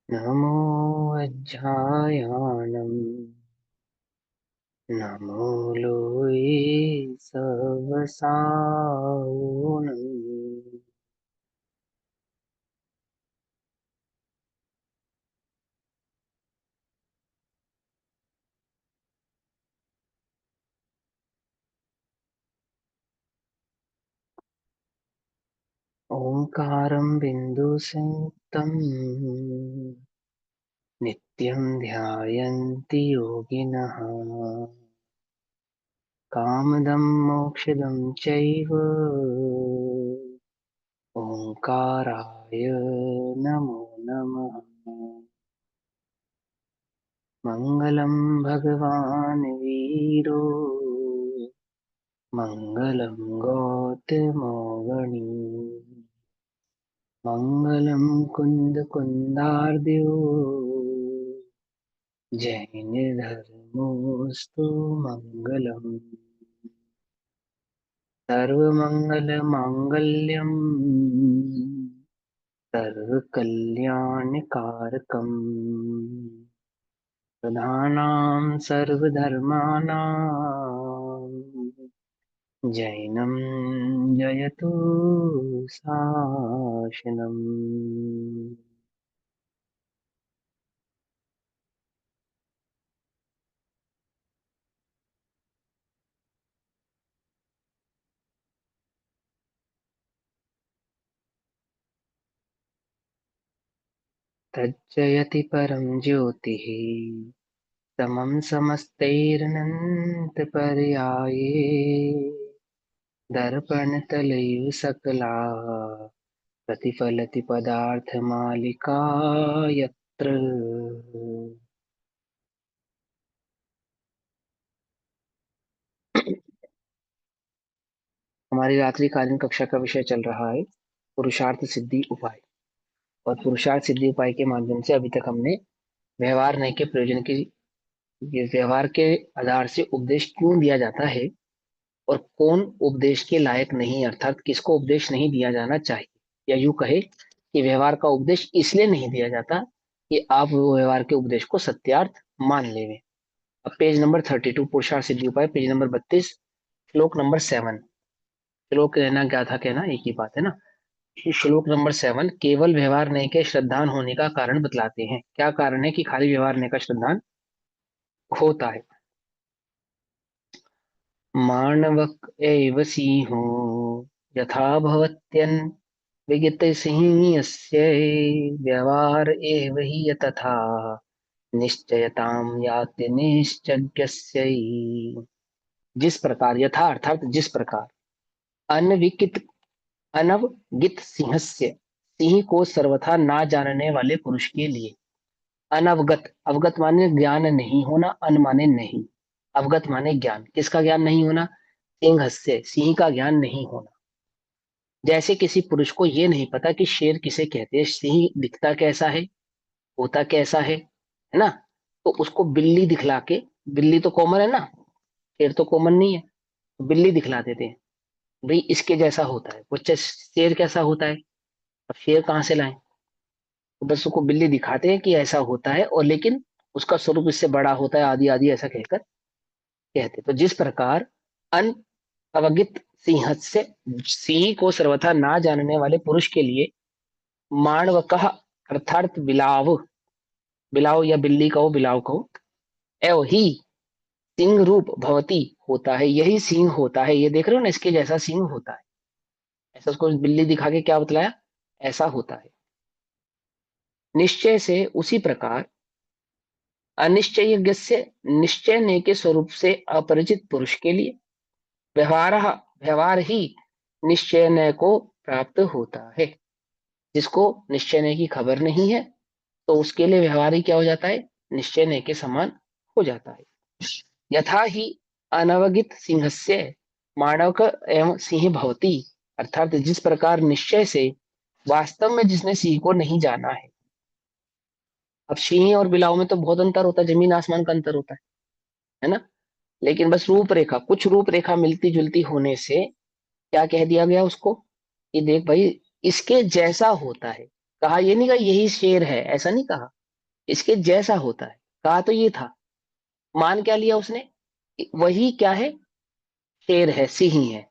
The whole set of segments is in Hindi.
नमो वज्रायाणं नमो लोये सवसावनं। ओंकारं बिन्दुसंयुक्तं नित्यं ध्यायन्ति योगिनः। कामदं मोक्षदं चैव ओंकाराय नमो नमः। मङ्गलं भगवान् वीरो मङ्गलं गौतमोऽगणी। मङ्गलं कुन्दकुन्दार्द्यो जैनधर्मोऽस्तु मङ्गलम्। सर्वमङ्गलमाङ्गल्यं सर्वकल्याणकारकम् प्रधानां सर्वधर्माणां जैनं जयतु शासनम्। तज्जयति परं ज्योतिः समं समस्तैरनन्तपर्याये दर्पणतलैव सकला प्रतिफलति पदार्थमालिका यत्र। हमारी रात्रिकालीन कक्षा का विषय चल रहा है पुरुषार्थ सिद्धि उपाय। और पुरुषार्थ सिद्धि उपाय के माध्यम से अभी तक हमने व्यवहार नहीं के प्रयोजन की, ये व्यवहार के आधार से उपदेश क्यों दिया जाता है और कौन उपदेश के लायक नहीं, अर्थात किसको उपदेश नहीं दिया जाना चाहिए, या यूं कहे कि व्यवहार का उपदेश इसलिए नहीं दिया जाता कि आप वो व्यवहार के उपदेश को सत्यार्थ मान लेवे। अब पेज नंबर 32 पुरुषार्थ सिद्धि उपाय, पेज नंबर 32, श्लोक नंबर 7। श्लोक कहना क्या था, कहना एक ही बात है ना। श्लोक नंबर 7 केवल व्यवहार नहीं के श्रद्धान होने का कारण बतलाते हैं। क्या कारण है कि खाली व्यवहार नहीं का श्रद्धान होता है। मानवक एव सिंहो यथा भवत्यन् विगत सिंहस्य व्यवहार एव हि तथा निश्चयतां याति निश्चज्ञस्य। जिस प्रकार, यथा अर्थात जिस प्रकार, अनविकित अनवगित सिंहस्य, सिंह को सर्वथा ना जानने वाले पुरुष के लिए, अनवगत, अवगत माने ज्ञान नहीं होना, अन माने नहीं, अवगत माने ज्ञान, किसका ज्ञान नहीं होना, सिंह से, सिंह का ज्ञान नहीं होना। जैसे किसी पुरुष को यह नहीं पता कि शेर किसे कहते हैं, सिंह दिखता कैसा है, होता कैसा है ना, तो उसको बिल्ली दिखला के, बिल्ली तो कॉमन है ना, शेर तो कॉमन नहीं है, तो बिल्ली दिखला देते हैं, भाई इसके जैसा होता है। वो शेर कैसा होता है, अब शेर कहाँ से लाए, तो बस उसको बिल्ली दिखाते हैं कि ऐसा होता है, और लेकिन उसका स्वरूप इससे बड़ा होता है, आदि आदि ऐसा कहकर कहते। तो जिस प्रकार अन अवगित सिंह से, सिंह को सर्वथा ना जानने वाले पुरुष के लिए मानव कह अर्थात बिलाव, बिलाव या बिल्ली कहो, बिलाव कहो, एव ही सिंह रूप भवती होता है, यही सिंह होता है, ये देख रहे हो ना, इसके जैसा सिंह होता है। ऐसा उसको बिल्ली दिखा के क्या बतलाया, ऐसा होता है। निश्चय से उसी प्रकार अनिश्चय से, निश्चय ने के स्वरूप से अपरिचित पुरुष के लिए व्यवहार, व्यवहार ही निश्चय नय को प्राप्त होता है। जिसको निश्चय नय की खबर नहीं है, तो उसके लिए व्यवहार ही क्या हो जाता है, निश्चय नय के समान हो जाता है। यथा ही अनवगित सिंहस्य मानव एवं सिंह भवती, अर्थात जिस प्रकार निश्चय से वास्तव में जिसने सिंह को नहीं जाना है। अब सिंह और बिलाव में तो बहुत अंतर होता है, जमीन आसमान का अंतर होता है ना, लेकिन बस रूपरेखा, कुछ रूपरेखा मिलती जुलती होने से क्या कह दिया गया उसको, कि देख भाई, इसके जैसा होता है। कहा ये नहीं, कहा यही शेर है, ऐसा नहीं कहा, इसके जैसा होता है। कहा तो ये था। मान क्या लिया उसने? वही क्या है? शेर है, सिंह है।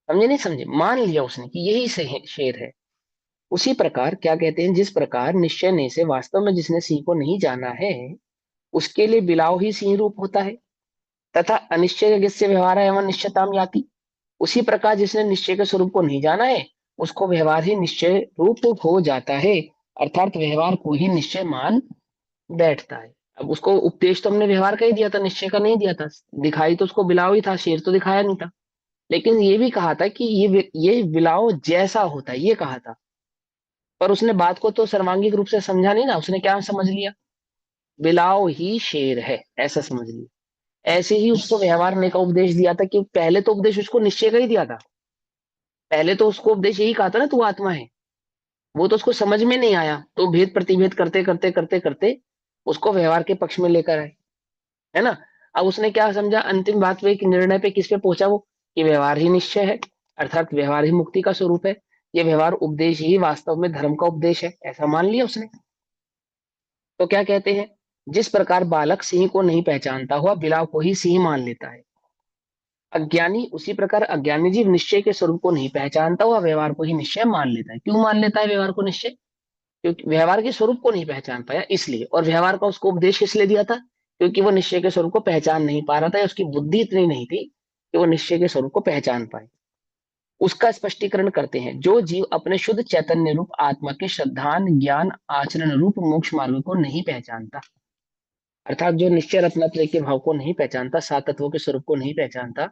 समझे नहीं समझे? मान लिया उसने कि यही शेर है। उसी प्रकार क्या कहते हैं, जिस प्रकार निश्चय ने से वास्तव में जिसने सिंह को नहीं जाना है, उसके लिए बिलाव ही सिंह रूप होता है। तथा अनिश्चय जिससे व्यवहार है एवं निश्चयताम याति, उसी प्रकार जिसने निश्चय के स्वरूप को नहीं जाना है, उसको व्यवहार ही निश्चय रूप हो जाता है। अर्थात व्यवहार को ही निश्चय मान बैठता है। अब उसको उपदेश तो हमने व्यवहार का ही दिया था, निश्चय का नहीं दिया था। दिखाई तो उसको बिलाव ही था, शेर तो दिखाया नहीं था। लेकिन ये भी कहा था कि ये बिलाव जैसा होता है, ये कहा था। पर उसने बात को तो सर्वांगिक रूप से समझा नहीं ना, उसने क्या समझ लिया? बिलाव ही शेर है, ऐसा समझ लिया। ऐसे ही उसको व्यवहार ने का उपदेश दिया था, कि पहले तो उपदेश उसको निश्चय का ही दिया था। पहले तो उसको उपदेश यही कहा था ना, तू आत्मा है। वो तो उसको समझ में नहीं आया, तो भेद प्रतिभेद करते करते करते करते उसको व्यवहार के पक्ष में लेकर आए, है ना। अब उसने क्या समझा, अंतिम बात पे, एक निर्णय पे, किस पे पहुंचा वो? कि व्यवहार ही निश्चय है, अर्थात व्यवहार ही मुक्ति का स्वरूप है। ये व्यवहार उपदेश ही वास्तव में धर्म का उपदेश है, ऐसा मान लिया उसने। तो क्या कहते हैं, जिस प्रकार बालक सिंह को नहीं पहचानता हुआ बिलाव को ही सिंह मान लेता है, अज्ञानी उसी प्रकार अज्ञानी जीव निश्चय के स्वरूप को नहीं पहचानता हुआ व्यवहार को ही निश्चय मान लेता है। क्यों मान लेता है व्यवहार को निश्चय? क्योंकि व्यवहार के स्वरूप को नहीं पहचान पाया इसलिए। और व्यवहार का उसको उपदेश किस लिए दिया था? क्योंकि वो निश्चय के स्वरूप को पहचान नहीं पा रहा था, या उसकी बुद्धि इतनी नहीं थी कि वो निश्चय के स्वरूप को पहचान पाए। उसका स्पष्टीकरण करते हैं, जो जीव अपने शुद्ध चैतन्य रूप आत्मा के श्रद्धान ज्ञान आचरण रूप मोक्ष मार्ग को नहीं पहचानता, अर्थात जो निश्चय रत्नत्रय के भाव को नहीं पहचानता, सात तत्वों के स्वरूप को नहीं पहचानता,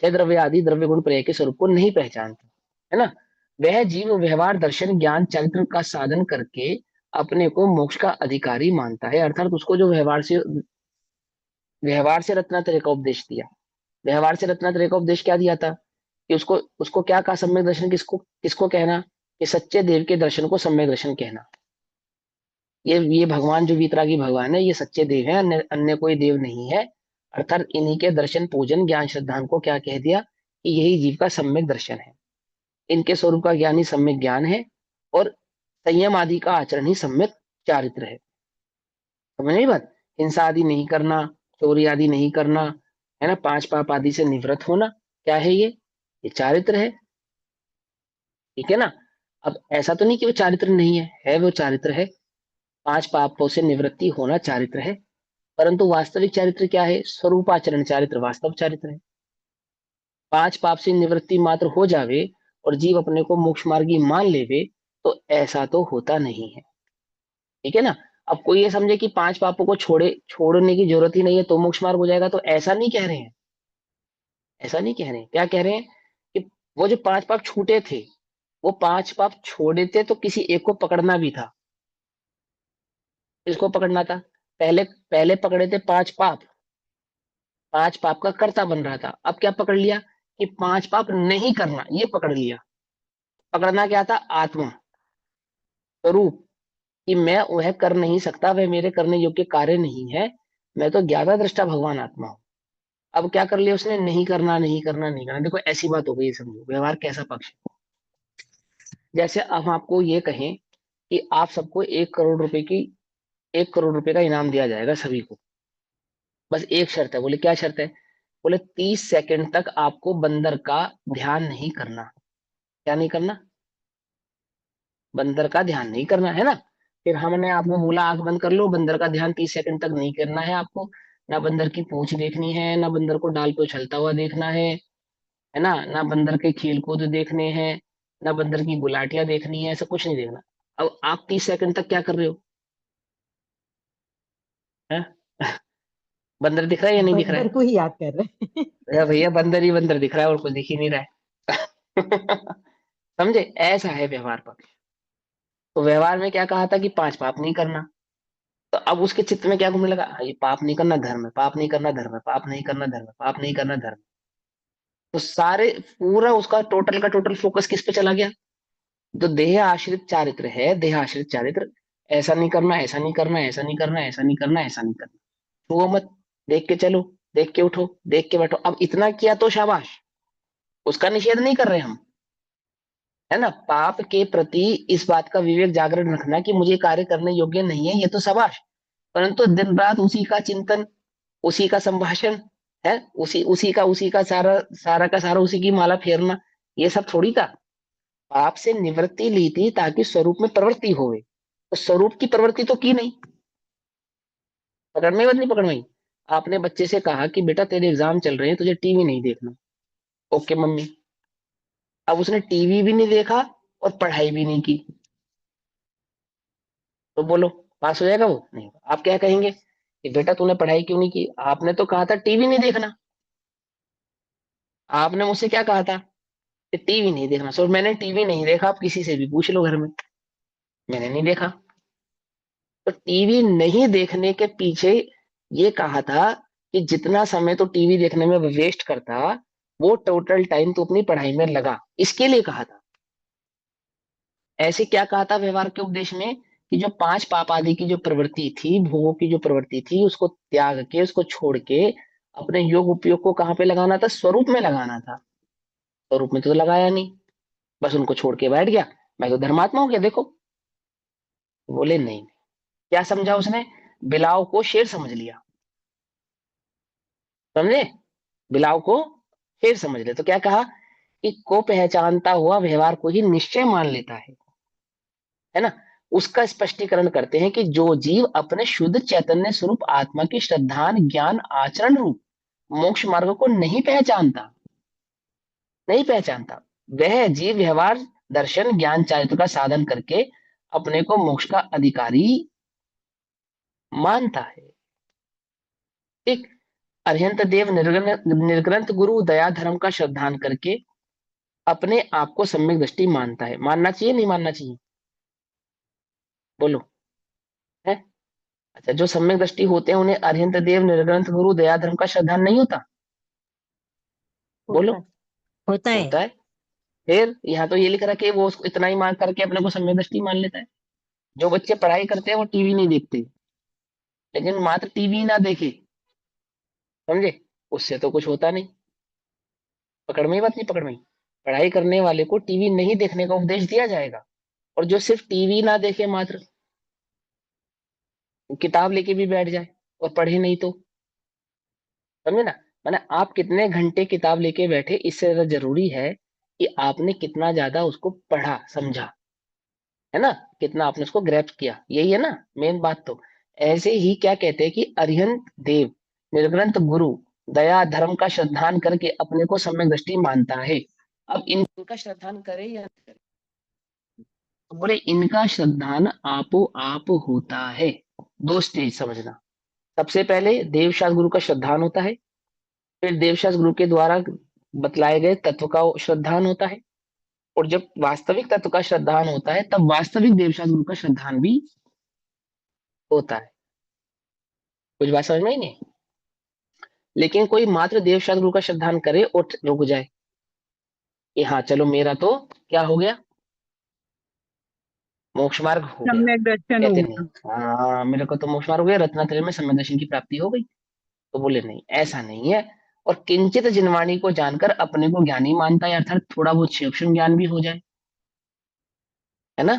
छह द्रव्य आदि द्रव्य गुण प्रलय के स्वरूप को नहीं पहचानता, है ना, वह जीव व्यवहार दर्शन ज्ञान चरित्र का साधन करके अपने को मोक्ष का अधिकारी मानता है। अर्थात उसको जो व्यवहार से रत्नात्रय का उपदेश दिया, व्यवहार से रत्नात्रय का उपदेश क्या दिया था? कि उसको उसको क्या कहा, सम्यक दर्शन किसको किसको कहना? कि सच्चे देव के दर्शन को सम्यक दर्शन कहना। ये भगवान जो वीतरागी भगवान है, ये सच्चे देव है, अन्य अन्य कोई देव नहीं है। अर्थात इन्हीं के दर्शन पूजन ज्ञान श्रद्धान को क्या कह दिया? कि यही जीव का सम्यक दर्शन है। इनके स्वरूप का ज्ञान ही सम्यक ज्ञान है, और संयम आदि का आचरण ही सम्यक चारित्र है। समझ नहीं बात? हिंसा आदि नहीं करना, चोरी आदि नहीं करना, है ना, पांच पाप आदि से निवृत्त होना, क्या है ये चारित्र है। ठीक है ना। अब ऐसा तो नहीं कि वो चारित्र नहीं है वो चारित्र है। पांच पापों से निवृत्ति होना चारित्र है। परंतु वास्तविक चारित्र क्या है? स्वरूपाचरण चारित्र वास्तव चारित्र है। पांच पाप से निवृत्ति मात्र हो जावे और जीव अपने को मोक्ष मार्गी मान लेवे, तो ऐसा तो होता नहीं है। ठीक है ना। अब कोई ये समझे कि पांच पापों को छोड़ने की जरूरत ही नहीं है तो मोक्ष मार्ग हो जाएगा, तो ऐसा नहीं कह रहे हैं। ऐसा नहीं कह रहे हैं। क्या कह रहे हैं? कि वो जो पांच पाप छूटे थे, वो पांच पाप छोड़े थे तो किसी एक को पकड़ना भी था। किसको पकड़ना था? पहले पहले पकड़े थे पांच पाप, पांच पाप का कर्ता बन रहा था। अब क्या पकड़ लिया? कि पांच पाप नहीं करना, ये पकड़ लिया। पकड़ना क्या था? आत्मा स्वरूप, कि मैं वह कर नहीं सकता, वह मेरे करने योग्य कार्य नहीं है, मैं तो ज्ञाता दृष्टा भगवान आत्मा हूं। अब क्या कर लिया उसने? नहीं करना नहीं करना नहीं करना। देखो ऐसी बात हो गई, समझो व्यवहार कैसा पक्ष है। जैसे हम आपको ये कहें कि आप सबको 1 करोड़ रुपए की 1 करोड़ रुपए का इनाम दिया जाएगा सभी को। बस एक शर्त है। बोले क्या शर्त है? बोले 30 सेकंड तक आपको बंदर का ध्यान नहीं करना। क्या नहीं करना? बंदर का ध्यान नहीं करना, है ना। फिर हमने आपको बोला आंख बंद कर लो, बंदर का ध्यान 30 सेकंड तक नहीं करना है आपको। ना बंदर की पूंछ देखनी है, ना बंदर को डाल पे उछलता हुआ देखना है ना, ना बंदर के खेल कूद देखने हैं, ना बंदर की गुलाटियां देखनी है, ऐसा कुछ नहीं देखना। अब आप 30 सेकंड तक क्या कर रहे हो? हैं? बंदर दिख रहा है या नहीं दिख रहा बंदर को ही याद कर रहे हैं। है? भैया बंदर ही बंदर दिख रहा है, और कुछ दिख ही नहीं रहा है। समझे? ऐसा है व्यवहार पक्ष। तो व्यवहार में क्या कहा था? कि पांच पाप नहीं करना। तो अब उसके चित्त में क्या घूमने लगा? ये पाप नहीं करना धर्म है, पाप नहीं करना धर्म है, पाप नहीं करना धर्म है, पाप नहीं करना धर्म है। तो सारे पूरा उसका टोटल का टोटल फोकस किस पे चला गया? जो देह आश्रित चारित्र है, देह आश्रित चारित्र, ऐसा नहीं करना, ऐसा नहीं करना, ऐसा नहीं करना, ऐसा नहीं करना, ऐसा नहीं करना, छुओ मत, देख के चलो, देख के उठो, देख के बैठो। अब इतना किया तो शाबाश, उसका निषेध नहीं कर रहे हम। है ना। पाप के प्रति इस बात का विवेक जागरण रखना कि मुझे कार्य करने योग्य नहीं है, ये तो शाबाश। परंतु दिन रात उसी का चिंतन, उसी का संभाषण है, उसी का सारा सारा का सारा उसी की माला फेरना, ये सब थोड़ी था। पाप से निवृत्ति ली थी ताकि स्वरूप में प्रवृत्ति होवे, तो स्वरूप की प्रवृत्ति तो की नहीं। पकड़ में बात नहीं, पकड़ में आई? आपने बच्चे से कहा कि बेटा तेरे एग्जाम चल रहे हैं, तुझे टीवी नहीं देखना। Okay mummy. अब उसने टीवी भी नहीं देखा और पढ़ाई भी नहीं की, तो बोलो पास हो जाएगा वो? नहीं। आप क्या कहेंगे कि बेटा तूने पढ़ाई क्यों नहीं की? आपने तो कहा था टीवी नहीं देखना। आपने मुझसे क्या कहा था कि टीवी नहीं देखना, सो मैंने टीवी नहीं देखा। आप किसी से भी पूछ लो घर में, मैंने नहीं देखा। तो टीवी नहीं देखने के पीछे ये कहा था कि जितना समय तो टीवी देखने में वेस्ट करता, वो टोटल टाइम तो अपनी पढ़ाई में लगा, इसके लिए कहा था। ऐसे क्या कहा था व्यवहार के उपदेश में कि जो पांच पाप आदि की जो प्रवृत्ति थी, भोगों की जो प्रवृत्ति थी, उसको त्याग के, उसको छोड़ के अपने योग उपयोग को कहाँ पे लगाना था? स्वरूप में लगाना था। स्वरूप में तो लगाया नहीं, बस उनको छोड़ के बैठ गया, मैं तो धर्मात्मा हूं क्या देखो। बोले नहीं। क्या समझा उसने? बिलाव को शेर समझ लिया, समझे? बिलाव को शेर समझ ले, तो क्या कहा कि को पहचानता हुआ व्यवहार को ही निश्चय मान लेता है ना। उसका स्पष्टीकरण करते हैं कि जो जीव अपने शुद्ध चैतन्य स्वरूप आत्मा की श्रद्धान ज्ञान आचरण रूप मोक्ष मार्ग को नहीं पहचानता, वह जीव व्यवहार दर्शन ज्ञान चारित्र का साधन करके अपने को मोक्ष का अधिकारी मानता है। ठीक। अरिहंत देव निर्ग्रंथ गुरु दया धर्म का श्रद्धान करके अपने आप को सम्यक दृष्टि मानता है। मानना चाहिए नहीं मानना चाहिए? बोलो। है? अच्छा, जो सम्यक दृष्टि होते हैं उन्हें अरिहंत देव निर्ग्रंथ गुरु दया धर्म का श्रद्धान नहीं होता? बोलो। होता होता है। होता है। फिर यहाँ तो ये लिख रहा है कि वो उसको इतना ही मान करके अपने को सम्यक दृष्टि मान लेता है। जो बच्चे पढ़ाई करते हैं वो टीवी नहीं देखते, लेकिन मात्र टीवी ना देखे, समझे, उससे तो कुछ होता नहीं। पकड़ में ही बात नहीं, पकड़ में ही? पढ़ाई करने वाले को टीवी नहीं देखने का उपदेश दिया जाएगा, और जो सिर्फ टीवी ना देखे, मात्र किताब लेके भी बैठ जाए और पढ़े नहीं, तो समझे ना। मैंने आप कितने घंटे किताब लेके बैठे, इससे ज्यादा जरूरी है कि आपने कितना ज्यादा उसको पढ़ा समझा, है ना। कितना आपने उसको ग्रैप्स किया, यही है ना मेन बात तो। ऐसे ही क्या कहते हैं कि अरिहंत देव निर्ग्रंथ गुरु दया धर्म का श्रद्धान करके अपने को सम्यक दृष्टि मानता है। अब इनका श्रद्धान करे या न करे, तो बोले इनका श्रद्धान आपो आप होता है। दो स्टेज समझना। सबसे पहले देवशास्त्र गुरु का श्रद्धान होता है, फिर देवशास्त्र गुरु के द्वारा बतलाए गए तत्व का श्रद्धान होता है, और जब वास्तविक तत्व का श्रद्धान होता है तब वास्तविक देवशास्त्र गुरु का श्रद्धान भी होता है। कुछ बात समझ में ही नहीं? लेकिन कोई मात्र देवशास्त्र गुरु का श्रद्धान करे और रुक जाए कि हाँ चलो मेरा तो क्या हो गया, मोक्ष मार्ग हो गया, सम्यक दर्शन कहते नहीं हुआ। हाँ मेरे को तो मोक्ष मार्ग हो गया, रत्नात्रय में सम्यक दर्शन की प्राप्ति हो गई। तो बोले नहीं, ऐसा नहीं है। और किंचित जिनवाणी को जानकर अपने को ज्ञानी मानता है, अर्थात थोड़ा बहुत सूक्ष्म ज्ञान भी हो जाए, है ना,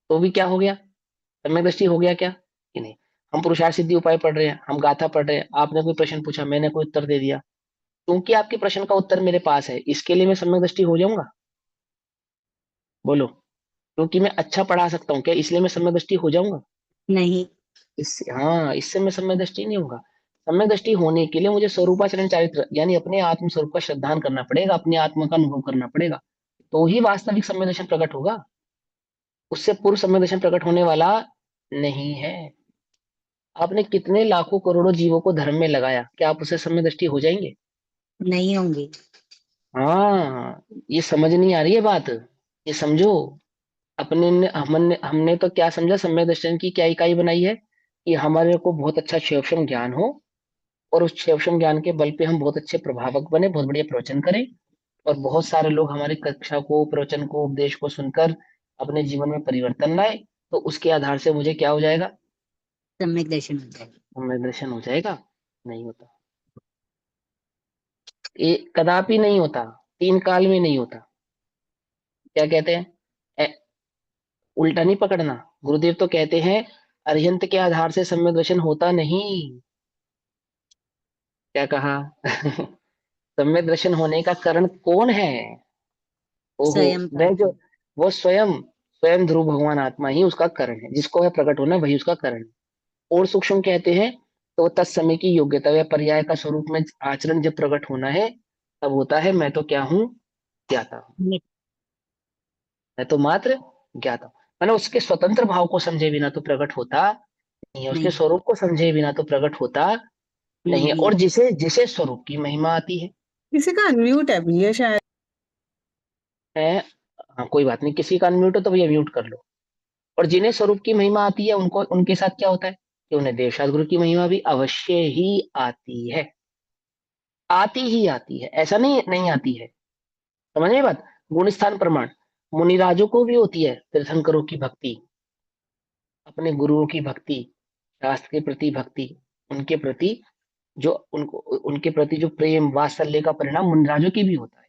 तो भी क्या हो गया, सम्यक दृष्टि हो गया क्या कि नहीं। हम पुरुषार्थ सिद्धि उपाय पढ़ रहे हैं, हम गाथा पढ़ रहे हैं, आपने कोई प्रश्न पूछा, मैंने कोई उत्तर दे दिया, क्योंकि आपके प्रश्न का उत्तर मेरे पास है, इसके लिए मैं सम्यक दृष्टि हो जाऊंगा? बोलो। क्योंकि मैं अच्छा पढ़ा सकता हूँ क्या, इसलिए मैं सम्यक दृष्टि हो जाऊंगा? नहीं। इससे, हाँ, इससे मैं सम्यक दृष्टि नहीं होगा। सम्यक दृष्टि होने के लिए मुझे स्वरूपाचरण चारित्र यानी अपने आत्म स्वरूप का श्रद्धान करना पड़ेगा, अपने आत्मा का अनुभव करना पड़ेगा, तो ही वास्तविक सम्यक दर्शन प्रकट होगा। उससे पूर्व सम्यक दर्शन प्रकट होने वाला नहीं है। आपने कितने लाखों करोड़ों जीवों को धर्म में लगाया, क्या आप उसे सम्यक दृष्टि हो जाएंगे? नहीं होंगे। हाँ, ये समझ नहीं आ रही है बात, ये समझो। हमने तो क्या समझा, सम्यक दर्शन की क्या इकाई बनाई है कि हमारे को बहुत अच्छा क्षेपक्षम ज्ञान हो, और उस क्षेपक्षम ज्ञान के बल पे हम बहुत अच्छे प्रभावक बने, बहुत बढ़िया प्रवचन करें, और बहुत सारे लोग हमारी कक्षा को, प्रवचन को, उपदेश को सुनकर अपने जीवन में परिवर्तन लाए, तो उसके आधार से मुझे क्या हो जाएगा, सम्यक दर्शन हो जाएगा। सम्यक दर्शन हो जाएगा? नहीं होता। ये कदापि नहीं होता, तीन काल में नहीं होता। क्या कहते हैं? ए, उल्टा नहीं पकड़ना। गुरुदेव तो कहते हैं अरिहंत के आधार से सम्यक दर्शन होता नहीं। क्या कहा? सम्यक दर्शन होने का कारण कौन है? ओहो, स्वयं वह जो, परमात्मा। वो स्वयं, स्वयं ध्रुव भगवान आत्मा ही उसका कारण है, जिसको वह प्रकट होना वही उसका कारण है। और सूक्ष्म कहते हैं तो तत्समय की योग्यता या पर्याय का स्वरूप में आचरण जब प्रकट होना है, तब होता है मैं तो क्या हूँ, ज्ञाता हूँ। नित्य। मैं तो मात्र ज्ञाता हूँ। मैंने उसके स्वतंत्र भाव को समझे बिना तो प्रकट होता नहीं है, उसके नहीं। स्वरूप को समझे बिना तो प्रकट होता नहीं है। नहीं। और जिसे जिसे स्वरूप की महिमा आती किसी का अनम्यूट है भैया शायद। है, हाँ कोई बात नहीं, किसी का अनम्यूट हो तो भैया म्यूट कर लो। और जिन्हें स्वरूप की महिमा आती है उनको, उनके साथ क्या होता है कि उन्हें देवशास्त्र गुरु की महिमा भी अवश्य ही आती है। आती ही आती है, ऐसा नहीं नहीं आती है। समझ में बात? गुण स्थान प्रमाण मुनिराजों को भी होती है, तीर्थंकरों की भक्ति, अपने गुरुओं की भक्ति, शास्त्र के प्रति भक्ति, उनके प्रति जो उनको, उनके प्रति जो प्रेम वात्सल्य का परिणाम मुनिराजों की भी होता है।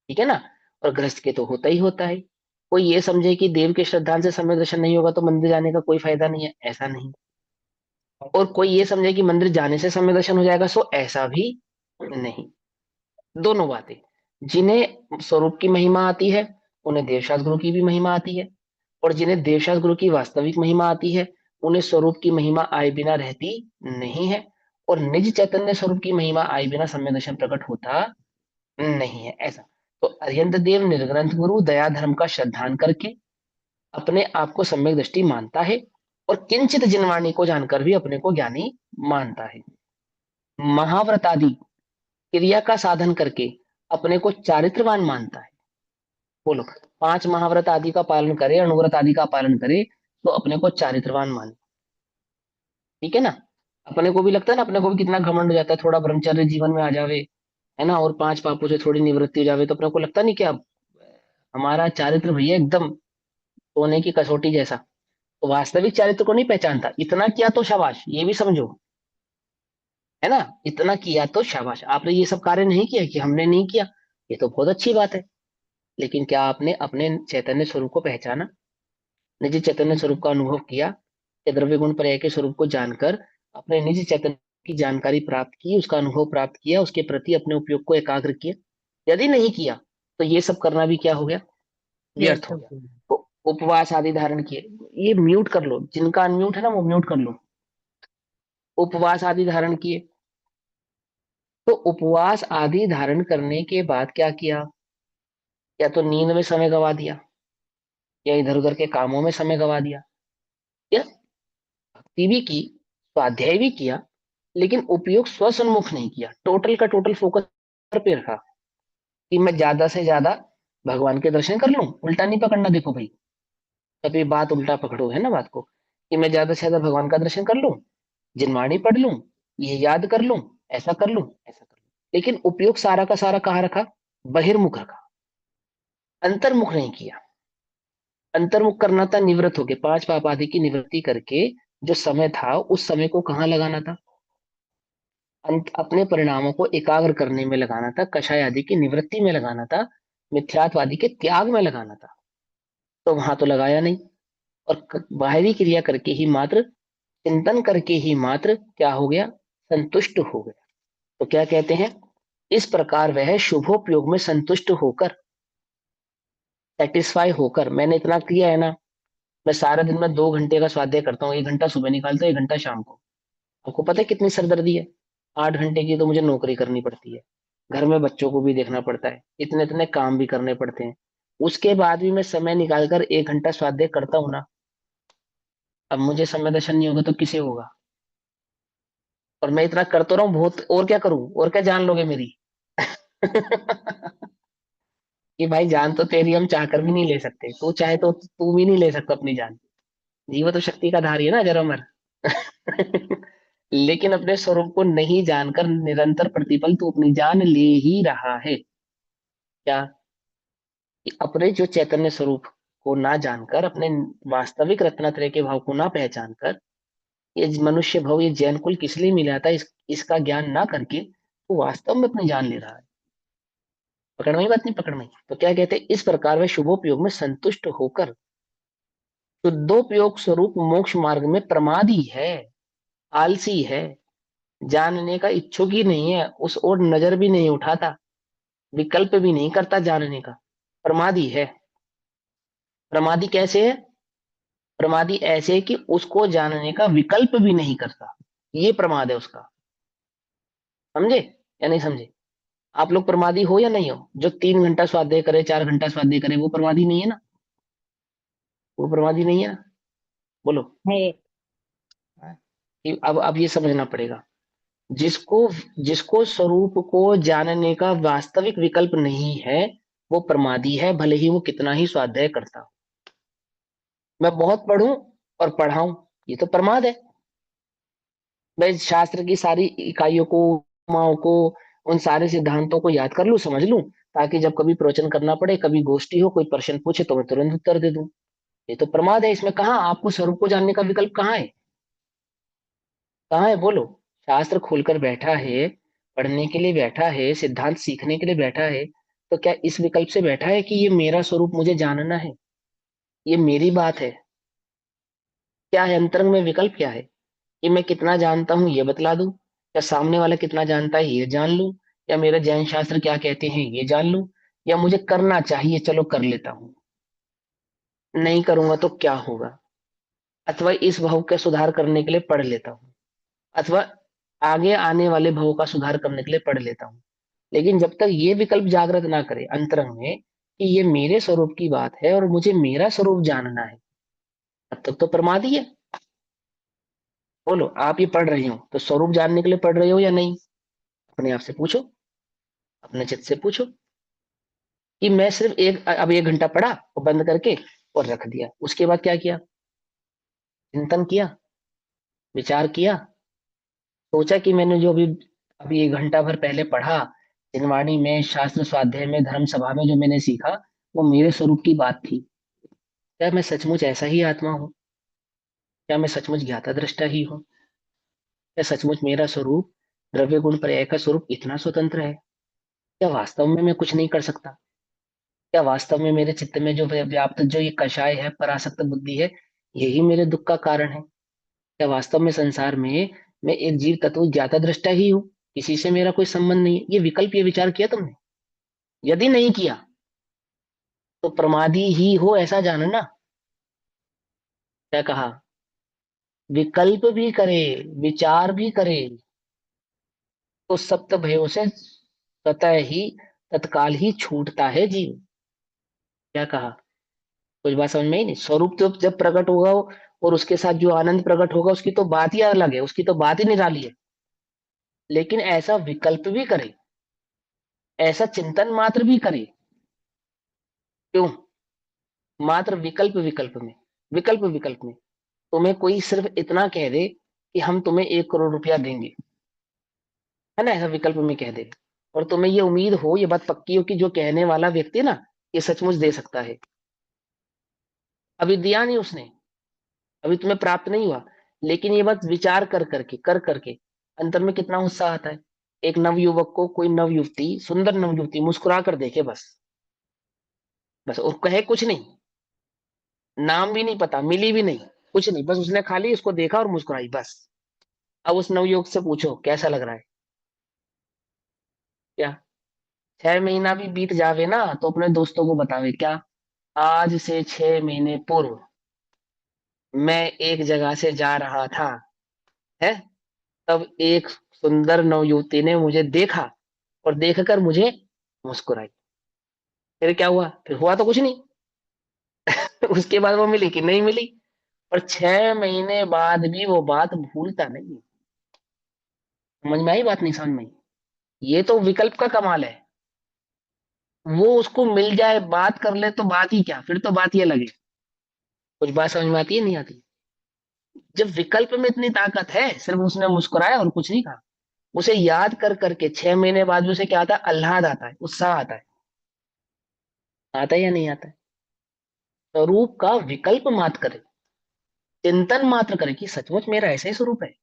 ठीक है ना? और गृहस्थ के तो होता ही होता है। कोई ये समझे कि देव के श्रद्धांजलि से सम्यक दर्शन नहीं होगा तो मंदिर जाने का कोई फायदा नहीं है, ऐसा नहीं। और कोई ये समझे कि मंदिर जाने से सम्यक दर्शन हो जाएगा, सो ऐसा भी नहीं। दोनों बातें। जिन्हें स्वरूप की महिमा आती है उन्हें देवशास्त्र गुरु की भी महिमा आती है, और जिन्हें देवशास्त्र गुरु की वास्तविक महिमा आती है उन्हें स्वरूप की महिमा आए बिना रहती नहीं है। और निज चैतन्य स्वरूप की महिमा आए बिना सम्यक दर्शन प्रकट होता नहीं है, ऐसा। तो अरिहंत देव निर्ग्रंथ गुरु दया धर्म का श्रद्धान करके अपने आप को सम्यक दृष्टि मानता है, और किंचित जिनवाणी को जानकर भी अपने को ज्ञानी मानता है। महाव्रत आदि क्रिया का साधन करके अपने को चारित्रवान मानता है। बोलो, 5 महाव्रत आदि का पालन करे, अणुव्रत आदि का पालन करे, तो अपने को चारित्रवान माने। ठीक है ना? अपने को भी लगता है ना, अपने को भी कितना घमंड हो जाता है, थोड़ा ब्रह्मचर्य जीवन में आ जावे, है ना, और 5 पापों से थोड़ी निवृत्ति हो जावे, तो अपने को लगता नहीं क्या हमारा चारित्र भैया एकदम सोने की कसौटी जैसा। तो वास्तविक चारित्र को नहीं पहचानता, इतना किया तो शाबाश, ये भी समझो, है ना? इतना किया तो शाबाश, आपने ये सब कार्य नहीं किया कि हमने नहीं किया, ये तो बहुत अच्छी बात है। लेकिन क्या आपने अपने चैतन्य स्वरूप को पहचाना, निज चैतन्य स्वरूप का अनुभव किया, या द्रव्य गुण पर्याय के स्वरूप को जानकर अपने निज चैतन्य की जानकारी प्राप्त की, उसका अनुभव प्राप्त किया, उसके प्रति अपने उपयोग को एकाग्र किया? यदि नहीं किया तो ये सब करना भी क्या हो गया, व्यर्थ व्यर्थ हो हो गया। गया। तो उपवास आदि धारण किए, ये म्यूट कर लो, जिनका अनम्यूट है ना वो म्यूट कर लो। उपवास आदि धारण किए, तो उपवास आदि धारण करने के बाद क्या किया? या तो नींद में समय गवा दिया, या इधर उधर के कामों में समय गवा दिया, या भक्ति भी की, स्वाध्याय भी किया, लेकिन उपयोग स्वसन्मुख नहीं किया, टोटल का टोटल फोकस पे रखा कि मैं ज्यादा से ज्यादा भगवान के दर्शन कर लूं। उल्टा नहीं पकड़ना, देखो भाई, कभी बात उल्टा पकड़ो, है ना बात को, कि मैं ज्यादा से ज्यादा भगवान का दर्शन कर लूं, जिनवाणी पढ़ लूं, ये याद कर लूं, ऐसा कर लूं, ऐसा कर लूं। लेकिन उपयोग सारा का सारा कहाँ रखा? बहिर्मुख रखा, अंतर्मुख नहीं किया। अंतर्मुख करना था, निवृत्त होके 5 पाप आदि की निवृत्ति करके जो समय था उस समय को कहाँ लगाना था? अपने परिणामों को एकाग्र करने में लगाना था, कषाय आदि की निवृत्ति में लगाना था, मिथ्यात्वादी के त्याग में लगाना था। तो वहां तो लगाया नहीं, और बाहरी क्रिया करके ही मात्र, चिंतन करके ही मात्र क्या हो गया? संतुष्ट हो गया। तो क्या कहते हैं? इस प्रकार वह शुभोपयोग में संतुष्ट होकर, सेटिस्फाई होकर, मैंने इतना किया है ना, मैं सारा दिन में 2 घंटे का स्वाध्याय करता हूँ, 1 घंटा सुबह निकालता हूँ, 1 घंटा शाम को। आपको पता है कितनी सरदर्दी है? 8 घंटे की तो मुझे नौकरी करनी पड़ती है, घर में बच्चों को भी देखना पड़ता है, इतने इतने काम भी करने पड़ते हैं, उसके बाद भी मैं समय निकालकर 1 घंटा स्वाध्याय करता हूँ ना। अब मुझे समय दर्शन नहीं होगा तो किसे होगा? और मैं इतना कर तो रहा हूँ बहुत, और क्या करूं, और क्या जान लोगे मेरी? कि भाई जान तो तेरी हम चाहकर भी नहीं ले सकते, तू चाहे तो तू भी नहीं ले सकता अपनी जान। जीव तो शक्ति का धारी है ना, अजर अमर। लेकिन अपने स्वरूप को नहीं जानकर निरंतर प्रतिपल तू अपनी जान ले ही रहा है। क्या? कि अपने जो चैतन्य स्वरूप को ना जानकर, अपने वास्तविक रत्नत्रय के भाव को ना पहचान कर, ये मनुष्य भाव, ये जैन कुल किस लिए मिला था, इसका ज्ञान ना करके वो वास्तव में अपनी जान ले रहा है। पकड़ में बात नहीं, पकड़ में। तो क्या कहते हैं, इस प्रकार वे शुभोपयोग में संतुष्ट होकर शुद्धोपयोग स्वरूप मोक्ष मार्ग में प्रमादी है, आलसी है, जानने का इच्छुक ही नहीं है, उस ओर नजर भी नहीं उठाता, विकल्प भी नहीं करता जानने का, प्रमादी है। प्रमादी कैसे है? प्रमादी ऐसे कि उसको जानने का विकल्प भी नहीं करता, ये प्रमाद है उसका। समझे या नहीं समझे? आप लोग प्रमादी हो या नहीं हो? जो 3 घंटा स्वाध्याय करे, 4 घंटा स्वाध्याय करे, वो प्रमादी नहीं है ना? वो प्रमादी नहीं है ना? बोलो। है। अब ये समझना पड़ेगा। जिसको जिसको स्वरूप को जानने का वास्तविक विकल्प नहीं है, वो प्रमादी है, भले ही वो कितना ही स्वाध्याय करता हो। मैं बहुत पढ़ूं और पढ़ाऊं, ये तो प्रमाद है। मैं शास्त्र की सारी इकाइयों को, उपमाओं को, उन सारे सिद्धांतों को याद कर लूं, समझ लूं, ताकि जब कभी प्रवचन करना पड़े, कभी गोष्ठी हो, कोई प्रश्न पूछे तो मैं तुरंत उत्तर दे दूं। ये तो प्रमाद है। इसमें कहाँ आपको स्वरूप को जानने का विकल्प कहाँ है? कहाँ है बोलो? शास्त्र खोलकर बैठा है, पढ़ने के लिए बैठा है, सिद्धांत सीखने के लिए बैठा है, तो क्या इस विकल्प से बैठा है कि ये मेरा स्वरूप मुझे जानना है, ये मेरी बात है? क्या है अंतरंग में विकल्प? क्या है कि मैं कितना जानता हूं ये बतला दूं, या सामने वाला कितना जानता है ये जान लूं, या मेरा जैन शास्त्र क्या कहते हैं ये जान लूं, या मुझे करना चाहिए चलो कर लेता हूं, नहीं करूंगा तो क्या होगा, अथवा इस भाव का सुधार करने के लिए पढ़ लेता हूँ, अथवा आगे आने वाले भाव का सुधार करने के लिए पढ़ लेता हूँ। लेकिन जब तक ये विकल्प जागृत ना करे अंतरंग में कि ये मेरे स्वरूप की बात है और मुझे मेरा स्वरूप जानना है, तब तक तो प्रमादी है। बोलो, आप ये पढ़ रहे हो तो स्वरूप जानने के लिए पढ़ रहे हो या नहीं? अपने आप से पूछो, अपने चित्त से पूछो कि मैं सिर्फ अब 1 घंटा पढ़ा और बंद करके और रख दिया, उसके बाद क्या किया? चिंतन किया, विचार किया, सोचा कि मैंने जो अभी अभी 1 घंटा भर पहले पढ़ा, जिनवाणी में, शास्त्र स्वाध्याय में, धर्म सभा में जो मैंने सीखा, वो मेरे स्वरूप की बात थी। क्या मैं सचमुच ऐसा ही आत्मा हूँ? क्या मैं सचमुच ज्ञाता दृष्टा ही हूँ? क्या सचमुच मेरा स्वरूप, द्रव्य गुण पर्याय का स्वरूप इतना स्वतंत्र है? क्या वास्तव में मैं कुछ नहीं कर सकता? क्या वास्तव में मेरे चित्त में जो व्याप्त जो ये कषाय है, परासक्त बुद्धि है, यही मेरे दुख का कारण है? क्या वास्तव में संसार में मैं एक जीव तत्व ज्ञाता दृष्टा ही हूँ, किसी से मेरा कोई संबंध नहीं है? ये विकल्प, ये विचार किया तुमने? यदि नहीं किया तो प्रमादी ही हो ऐसा जानना। क्या कहा? विकल्प भी करे, विचार भी करे, तो सप्त भयों से स्वतः ही, तत्काल ही छूटता है जीव। क्या कहा? कुछ बात समझ में ही नहीं। स्वरूप तो जब प्रकट होगा और उसके साथ जो आनंद प्रकट होगा, उसकी तो बात ही अलग है, उसकी तो बात ही निराली है। लेकिन ऐसा विकल्प भी करे, ऐसा चिंतन मात्र भी करे, क्यों? मात्र विकल्प, विकल्प में तुम्हें कोई सिर्फ इतना कह दे कि हम तुम्हें 1 करोड़ रुपया देंगे, है ना, ऐसा विकल्प में कह दे, और तुम्हें ये उम्मीद हो, ये बात पक्की हो कि जो कहने वाला व्यक्ति ना, ये सचमुच दे सकता है। अभी दिया नहीं उसने, अभी तुम्हें प्राप्त नहीं हुआ, लेकिन ये बात विचार कर करके अंतर में कितना उत्साह आता है। एक नवयुवक को कोई नवयुवती, सुंदर नवयुवती मुस्कुरा कर देखे, बस, बस, और कहे कुछ नहीं, नाम भी नहीं पता, मिली भी नहीं, कुछ नहीं, बस उसने खाली उसको देखा और मुस्कुराई, बस। अब उस नवयुवक से पूछो कैसा लग रहा है? क्या 6 महीना भी बीत जावे ना तो अपने दोस्तों को बतावे क्या, आज से 6 महीने पूर्व मैं एक जगह से जा रहा था, है, तब एक सुंदर नवयुवती ने मुझे देखा और देखकर मुझे मुस्कुराई। फिर क्या हुआ? फिर हुआ तो कुछ नहीं। उसके बाद वो मिली कि नहीं मिली, और 6 महीने बाद भी वो बात भूलता नहीं। समझ में आई बात? नहीं समझ में आई? ये तो विकल्प का कमाल है। वो उसको मिल जाए, बात कर ले, तो बात ही क्या, फिर तो बात ये लगे। कुछ बात समझ में आती है नहीं आती? जब विकल्प में इतनी ताकत है, सिर्फ उसने मुस्कुराया और कुछ नहीं कहा, उसे याद कर करके 6 महीने बाद भी उसे क्या आता है? आह्लाद आता है, उत्साह आता है। आता है या नहीं आता है? स्वरूप का विकल्प मात्र करे, चिंतन मात्र करे कि सचमुच मेरा ऐसा ही स्वरूप है,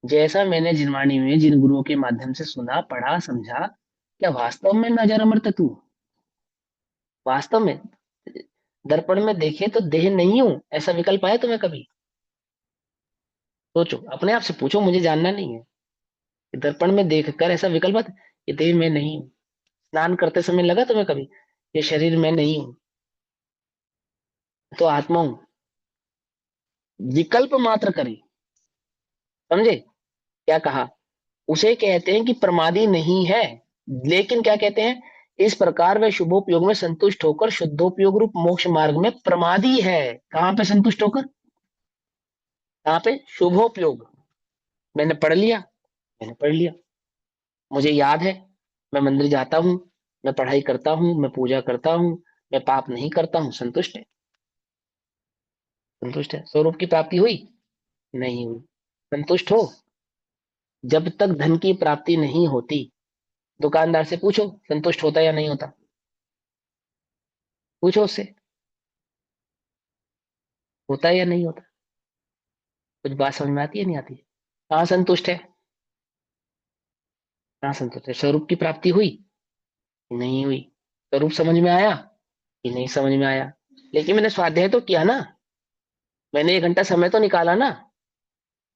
जैसा मैंने जिनवाणी में जिन गुरुओं के माध्यम से सुना, पढ़ा, समझा, क्या वास्तव में नजर अमृत है तू? वास्तव में दर्पण में देखे तो देह नहीं हूं, ऐसा विकल्प आया तुम्हें कभी? सोचो, अपने आप से पूछो, मुझे जानना नहीं है कि दर्पण में देखकर ऐसा विकल्प आता है कि देह में नहीं हूं। स्नान करते समय लगा तुम्हें कभी ये शरीर में नहीं हूं, तो आत्मा हूं? विकल्प मात्र करी, समझे क्या कहा? उसे कहते हैं कि प्रमादी नहीं है। लेकिन क्या कहते हैं, इस प्रकार वह शुभोपयोग में संतुष्ट होकर शुद्धोपयोग रूप मोक्ष मार्ग में प्रमादी है। कहां पे संतुष्ट होकर? कहां पे? शुभोपयोग। मैंने पढ़ लिया, मैंने पढ़ लिया, मुझे याद है, मैं मंदिर जाता हूँ, मैं पढ़ाई करता हूँ, मैं पूजा करता हूँ, मैं पाप नहीं करता हूँ, संतुष्ट है? संतुष्ट है। स्वरूप की प्राप्ति हुई? नहीं हुई। संतुष्ट हो? जब तक धन की प्राप्ति नहीं होती, दुकानदार से पूछो संतुष्ट होता या नहीं होता, पूछो उससे, होता है या नहीं होता? कुछ बात समझ में आती है नहीं आती? कहाँ संतुष्ट है? कहाँ संतुष्ट है? स्वरूप की प्राप्ति हुई? नहीं हुई। स्वरूप समझ में आया कि नहीं समझ में आया? लेकिन मैंने स्वाध्याय तो किया ना, मैंने 1 घंटा समय तो निकाला ना,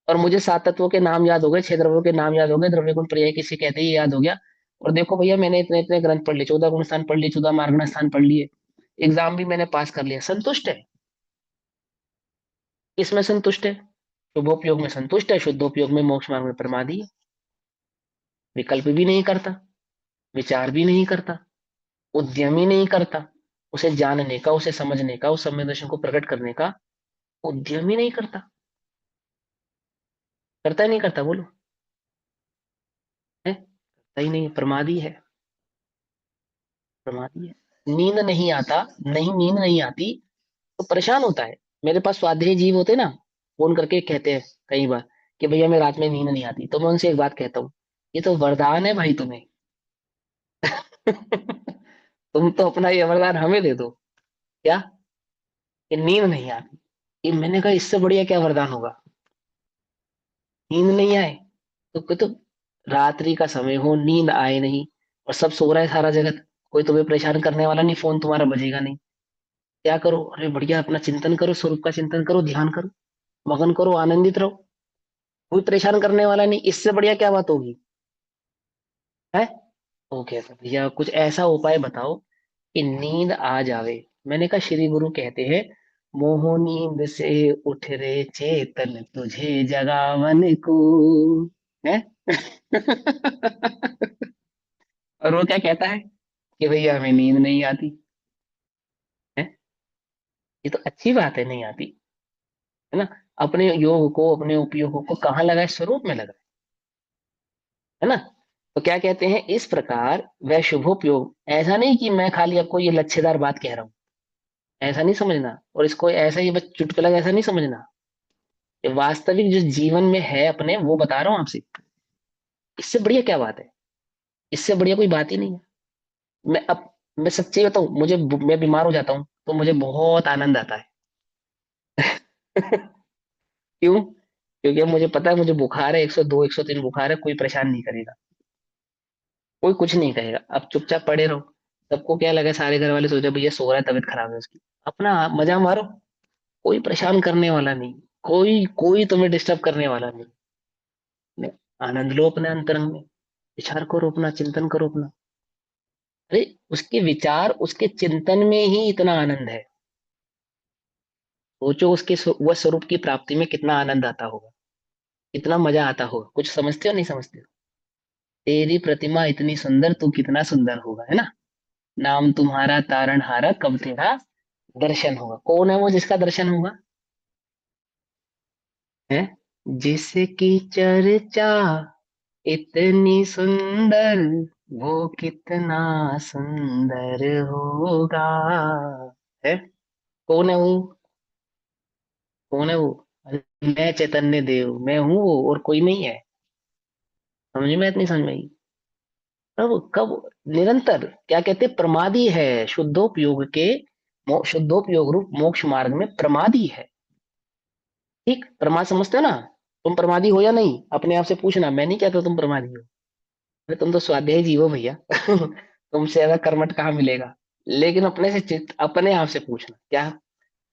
और मुझे 7 तत्वों के नाम याद हो गए, 6 द्रव्यों के नाम याद हो गए, द्रव्य गुण पर्याय किसे कहते हैं ये याद हो गया। और देखो भैया, मैंने इतने इतने ग्रंथ पढ़ लिए, 14 गुण स्थान पढ़ लिए, 14 मार्गण स्थान पढ़ लिए, एग्जाम भी मैंने पास कर लिया, संतुष्ट है? किसमें संतुष्ट है? शुभोपयोग में संतुष्ट है, शुद्धोपयोग में मोक्ष मार्ग में प्रमादी है। विकल्प भी नहीं करता, विचार भी नहीं करता, उद्यम ही नहीं करता, उसे जानने का, उसे समझने का, उस सम्यक दर्शन को प्रकट करने का उद्यम ही नहीं करता। करता ही नहीं करता, बोलो है? करता ही नहीं है, प्रमादी है, प्रमादी है। नींद नहीं आता, नहीं नींद नहीं आती तो परेशान होता है। मेरे पास स्वाध्यायी जीव होते ना, फोन करके कहते हैं कई बार कि भैया मैं रात में नींद नहीं आती, तो मैं उनसे एक बात कहता हूँ, ये तो वरदान है भाई तुम्हें। तुम तो अपना ये वरदान हमें दे दो, क्या, कि नींद नहीं आती। ये मैंने कहा इससे बढ़िया क्या वरदान होगा? नींद नहीं आए तो रात्रि का समय हो, नींद आए नहीं, और सब सो रहा है सारा जगत, कोई तुम्हें परेशान करने वाला नहीं, फोन तुम्हारा बजेगा नहीं, क्या करो? अरे बढ़िया, अपना चिंतन करो, स्वरूप का चिंतन करो, ध्यान करो, मगन करो, आनंदित रहो, कोई परेशान करने वाला नहीं, इससे बढ़िया क्या बात होगी? है? ओके सर, भैया कुछ ऐसा उपाय बताओ कि नींद आ जावे। मैंने कहा श्री गुरु कहते हैं, मोह नींद से उठ रे चेतन, तुझे जगावन को, है? और वो क्या कहता है कि भैया हमें नींद नहीं आती है। ये तो अच्छी बात है, नहीं आती, है ना? अपने योग को, अपने उपयोग को कहाँ लगाए? स्वरूप में लगाए, है ना? तो क्या कहते हैं, इस प्रकार वह शुभोपयोग, ऐसा नहीं कि मैं खाली आपको ये लच्छेदार बात कह रहा हूं, ऐसा नहीं समझना, और इसको ऐसा ही बस चुटकुला ऐसा नहीं समझना, ये वास्तविक जो जीवन में है अपने, वो बता रहा हूं आपसे। इससे बढ़िया क्या बात है? इससे बढ़िया कोई बात ही नहीं है। मैं सच्ची बताऊं, मैं बीमार हो जाता हूँ तो मुझे बहुत आनंद आता है। क्यों? क्योंकि अब मुझे पता है मुझे बुखार है, 102 103 बुखार है, कोई परेशान नहीं करेगा, कोई कुछ नहीं कहेगा, अब चुपचाप पड़े रहो। सबको क्या लगा, सारे घर वाले सोचे भैया सो रहा है, तबीयत खराब है उसकी, अपना मजा मारो, कोई परेशान करने वाला नहीं, कोई कोई तुम्हें डिस्टर्ब करने वाला नहीं। नहीं, आनंद लो अपने अंतरंग में, विचार करो अपना, चिंतन करो अपना। अरे उसके विचार, उसके चिंतन में ही इतना आनंद है। सोचो उसके वह स्वरूप की प्राप्ति में कितना आनंद आता होगा, कितना मजा आता होगा। कुछ समझते हो नहीं समझते हो? तेरी प्रतिमा इतनी सुंदर, तू कितना सुंदर होगा, है ना? नाम तुम्हारा तारणहारा, कब तेरा दर्शन होगा। कौन है वो जिसका दर्शन होगा? है? जिसकी चर्चा इतनी सुंदर, वो कितना सुंदर होगा, है? कौन है वो? कौन है वो? अरे, मैं चैतन्य देव, मैं हूं वो, और कोई नहीं है। समझ में इतनी समझ में आई? कब कब? निरंतर, क्या कहते हैं, प्रमादी है, शुद्धोपयोग के शुद्धोपयोग रूप मोक्ष मार्ग में प्रमादी है। ठीक, प्रमाद समझते हो ना? तुम प्रमादी हो या नहीं, अपने आप से पूछना, मैं नहीं कहता तुम प्रमादी हो। अरे तुम तो स्वाध्यायी जीवो भैया। तुमसे ज्यादा कर्मठ कहाँ मिलेगा। लेकिन अपने से चित्त अपने आप से पूछना क्या,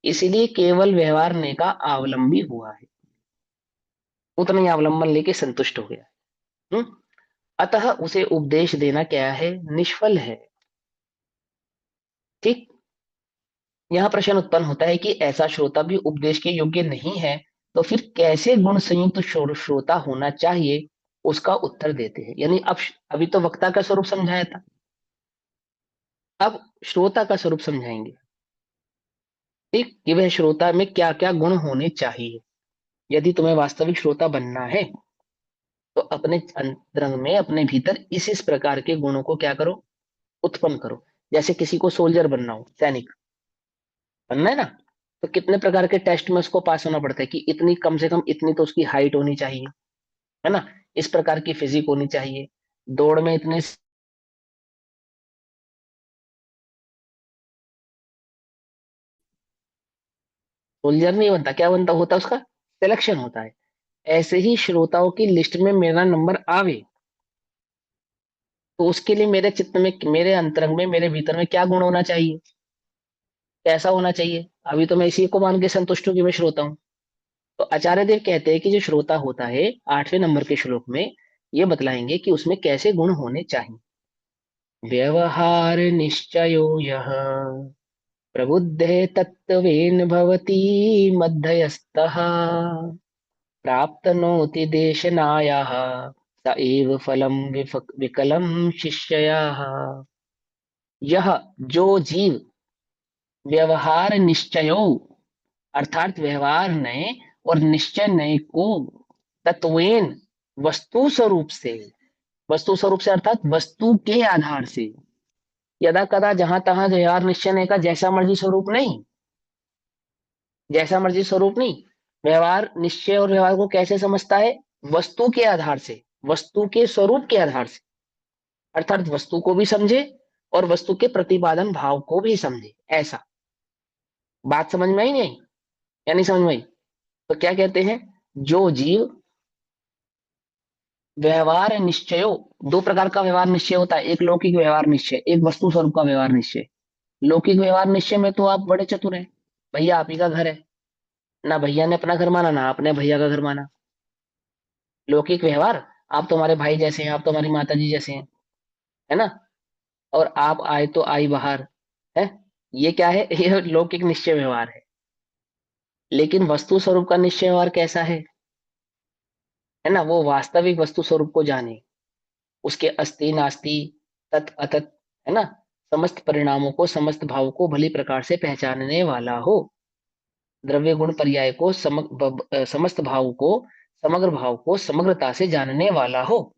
इसीलिए केवल व्यवहार ने का अवलंबी हुआ है, उतना ही अवलंबन लेके संतुष्ट हो गया। हम्म। अतः उसे उपदेश देना क्या है, निष्फल है। ठीक। यहाँ प्रश्न उत्पन्न होता है कि ऐसा श्रोता भी उपदेश के योग्य नहीं है, तो फिर कैसे गुण संयुक्त श्रोता होना चाहिए, उसका उत्तर देते हैं। यानी अब अभी तो वक्ता का स्वरूप समझाया था, अब श्रोता का स्वरूप समझाएंगे। ठीक, कि वह श्रोता में क्या क्या गुण होने चाहिए। यदि तुम्हें वास्तविक श्रोता बनना है तो अपने अंतरंग में, अपने भीतर इस प्रकार के गुणों को क्या करो, उत्पन्न करो। जैसे किसी को सोल्जर बनना हो, सैनिक बनना है ना, तो कितने प्रकार के टेस्ट में उसको पास होना पड़ता है कि इतनी, कम से कम इतनी तो उसकी हाइट होनी चाहिए, है ना, इस प्रकार की फिजिक होनी चाहिए, दौड़ में इतने। सोल्जर नहीं बनता, क्या बनता होता, उसका सिलेक्शन होता है। ऐसे ही श्रोताओं की लिस्ट में मेरा नंबर आवे, तो उसके लिए मेरे चित्त में, मेरे अंतरंग में, मेरे भीतर में क्या गुण होना चाहिए, कैसा होना चाहिए। अभी तो मैं इसी को मान के संतुष्ट हूं कि मैं श्रोता हूं। तो आचार्य देव कहते हैं कि जो श्रोता होता है, 8वें नंबर के श्लोक में ये बतलाएंगे कि उसमें कैसे गुण होने चाहिए। व्यवहार निश्चयो यः प्रबुद्धे तत्त्वेन भवति मध्यस्थः प्राप्तनोति देशनायाः स एव फलं विकलं शिष्ययाः। यह, जो जीव व्यवहार निश्चयो, अर्थात व्यवहार नए और निश्चय नए को तत्वेन, वस्तु स्वरूप से, वस्तु स्वरूप से अर्थात वस्तु के आधार से, यदा कदा जहां तहां व्यवहार निश्चय नए का जैसा मर्जी स्वरूप नहीं, जैसा मर्जी स्वरूप नहीं। व्यवहार निश्चय और व्यवहार को कैसे समझता है, वस्तु के आधार से, वस्तु के स्वरूप के आधार से, अर्थात वस्तु को भी समझे और वस्तु के प्रतिपादन भाव को भी समझे, ऐसा। बात समझ में आई नहीं, या नहीं समझ में आई। तो क्या कहते हैं, जो जीव व्यवहार निश्चयो, दो प्रकार का व्यवहार निश्चय होता है, एक लौकिक व्यवहार निश्चय, एक वस्तु स्वरूप का व्यवहार निश्चय। लौकिक व्यवहार निश्चय में तो आप बड़े चतुर हैं, भैया आप ही का घर है, ना भैया ने अपना घर माना, ना आपने भैया का घर माना। लौकिक व्यवहार, आप तो हमारे भाई जैसे हैं, आप तो हमारी माता जी जैसे हैं, है ना, और आप आए तो आई बाहर, है, ये क्या है, ये लौकिक निश्चय व्यवहार है। लेकिन वस्तु स्वरूप का निश्चय व्यवहार कैसा है ना, वो वास्तविक वस्तु स्वरूप को जाने, उसके अस्ति नास्ति, तत् अतत्, है ना, समस्त परिणामों को, समस्त भाव को भली प्रकार से पहचानने वाला हो, द्रव्य गुण पर्याय को, समस्त भाव को, समग्र भाव को समग्रता से जानने वाला हो,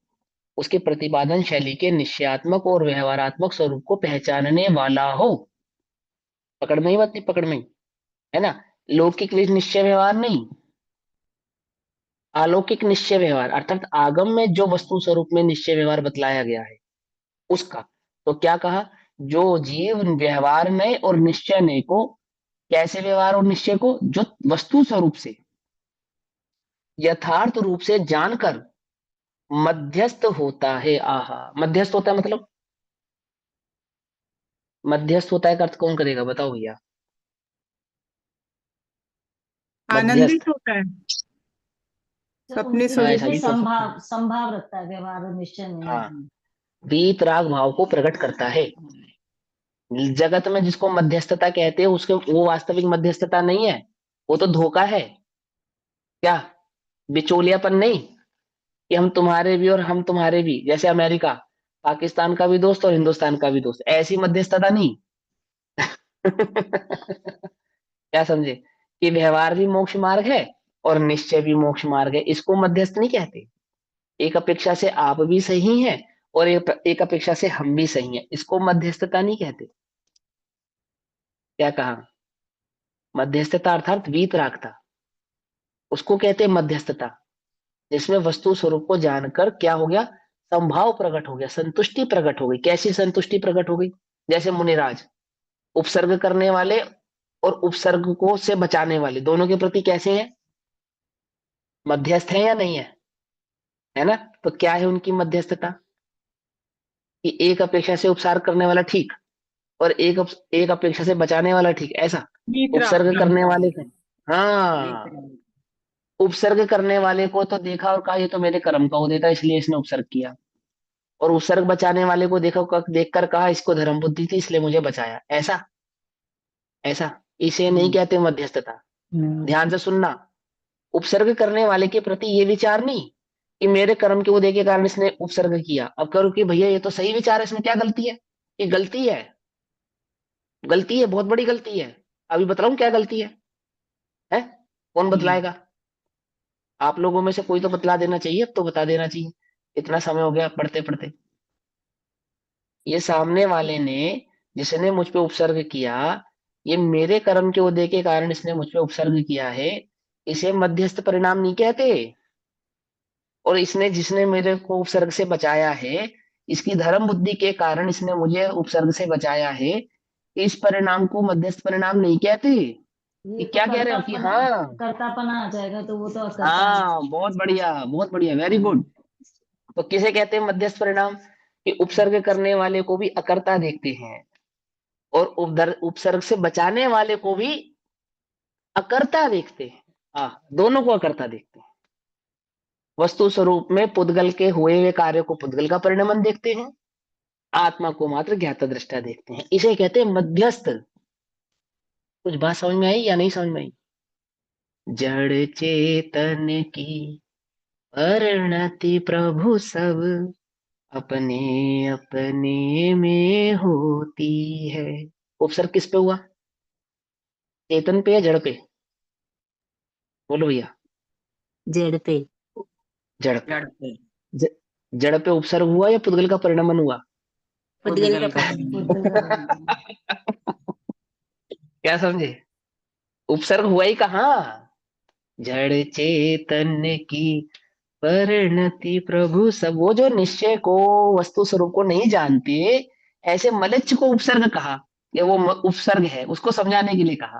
उसके प्रतिपादन शैली के निश्चयात्मक और व्यवहारात्मक स्वरूप को पहचानने वाला हो। पकड़ में ही बात, नहीं पकड़ में ही, है ना। लौकिक निश्चय व्यवहार नहीं, अलौकिक निश्चय व्यवहार, अर्थात आगम में जो वस्तु स्वरूप में निश्चय व्यवहार बतलाया गया है उसका। तो क्या कहा, जो जीव व्यवहार नए और निश्चय नए को, कैसे व्यवहार और निश्चय को, जो वस्तु स्वरूप से यथार्थ रूप से जानकर मध्यस्थ होता है। आहा, मध्यस्थ होता है मतलब, मध्यस्थ होता है का अर्थ कौन करेगा, बताओ भैया। मध्यस्थ, आनंदित होता है तो अपने उनके हाँ स्वरूप ऐसा जिसमें भी में। कर सकते हैं। संभाव संभाव रखता है, व्यवहार और निश्चय नहीं हाँ, है। वीत राग भाव को प्रकट करता है। जगत में जिसको मध्यस्थता कहते हैं, उसके, वो वास्तविक मध्यस्थता नहीं है, वो तो धोखा है। क्या, बिचौलियापन नहीं, कि हम तुम्हारे भी और हम तुम्हारे भी, जैसे अमेरिका पाकिस्तान का भी दोस्त और हिंदुस्तान का भी दोस्त, ऐसी मध्यस्थता नहीं। क्या समझे, कि व्यवहार भी मोक्ष मार्ग है और निश्चय भी मोक्ष मार्ग है, इसको मध्यस्थ नहीं कहते। एक अपेक्षा से आप भी सही हैं और एक अपेक्षा से हम भी सही हैं, इसको मध्यस्थता नहीं कहते। क्या कहा, मध्यस्थता अर्थात वीतरागता, उसको कहते हैं मध्यस्थता, जिसमें वस्तु स्वरूप को जानकर क्या हो गया, संभाव प्रकट हो गया, संतुष्टि प्रकट हो गई। कैसी संतुष्टि प्रकट हो गई, जैसे मुनिराज उपसर्ग करने वाले और उपसर्ग को से बचाने वाले, दोनों के प्रति कैसे हैं, मध्यस्थ है या नहीं है, है ना। तो क्या है उनकी मध्यस्थता, कि एक अपेक्षा से उपसर्ग करने वाला ठीक और एक अपेक्षा से बचाने वाला ठीक, ऐसा। उपसर्ग करने वाले को, हाँ, उपसर्ग करने वाले को तो देखा और कहा ये तो मेरे कर्म का उदय था इसलिए इसने उपसर्ग किया, और उपसर्ग बचाने वाले को देखा, देखकर कहा इसको धर्म बुद्धि थी इसलिए मुझे बचाया, ऐसा। ऐसा इसे नहीं कहते मध्यस्थता। ध्यान से सुनना, उपसर्ग करने वाले के प्रति ये विचार नहीं कि मेरे कर्म के उदय के कारण इसने उपसर्ग किया, अब करो कि भैया ये तो सही विचार है, इसमें क्या गलती है। ये गलती है, गलती है, बहुत बड़ी गलती है। अभी बतलाऊं क्या गलती है? कौन बतलाएगा? आप लोगों में से कोई तो बतला देना चाहिए, अब तो बता देना चाहिए, इतना समय हो गया पढ़ते पढ़ते। ये सामने वाले ने, जिसने मुझ पे उपसर्ग किया, ये मेरे कर्म के उदय के कारण इसने मुझ पे उपसर्ग किया है, इसे मध्यस्थ परिणाम नहीं कहते। और इसने, जिसने मेरे को उपसर्ग से बचाया है, इसकी धर्म बुद्धि के कारण इसने मुझे उपसर्ग से बचाया है, इस परिणाम को मध्यस्थ परिणाम नहीं कहते। ये ये तो क्या कह रहे हो कि हाँ, कर्तापना आ जाएगा, तो वो तो अकर्ता है। हाँ, बहुत बढ़िया, बहुत बढ़िया, वेरी गुड। तो किसे कहते हैं मध्यस्थ परिणाम? कि उपसर्ग करने वाले को भी अकर्ता देखते हैं और उपसर्ग से बचाने वाले को भी अकर्ता देखते हैं। दोनों को अकर्ता देखते हैं। वस्तु स्वरूप में पुद्गल के हुए हुए कार्य को पुद्गल का परिणमन देखते हैं, आत्मा को मात्र ज्ञाता दृष्टा देखते हैं, इसे कहते हैं मध्यस्थ। कुछ बात समझ में आई या नहीं समझ में आई? जड़ चेतन की परिणति प्रभु सब अपने अपने में होती है। उपसर्ग किस पे हुआ? चेतन पे या जड़ पे? बोलो भैया। जड़ पे। जड़ पे। ज- जड़ पे उपसर्ग हुआ या पुद्गल का परिणमन हुआ? पुद्गल का बुद्धि का परिणाम। क्या समझे? उपसर्ग हुआ ही कहाँ? जड़ चेतन की परिणति प्रभु सब, वो जो निश्चय को, वस्तु स्वरूप को नहीं जानते, ऐसे मलेच्छ को उपसर्ग कहा, या वो उपसर्ग है उसको समझाने के लिए कहा।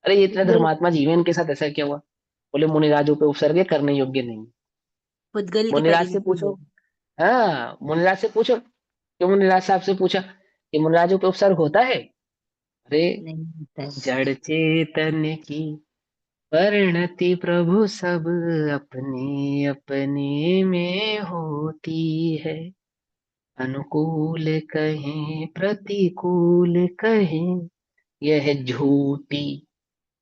अरे ये इतने पुद्गल धर्मात्मा जीव हैं, इनके साथ ऐसा क्या हुआ? बोले मुनिराजों पे उपसर्ग है, करने योग्य नहीं। पुद्गल की मुनिराज से परिणति पूछो। है। हाँ, मुनिराज से पूछो, क्यों मुनिराज साहब से पूछा कि मुनिराजों पे उपसर्ग होता है? अरे, नहीं होता है। जड़ चेतन की परिणति प्रभु सब अपने अपने में होती है, अनुकूल कहें प्रतिकूल कहें, यह झूठी,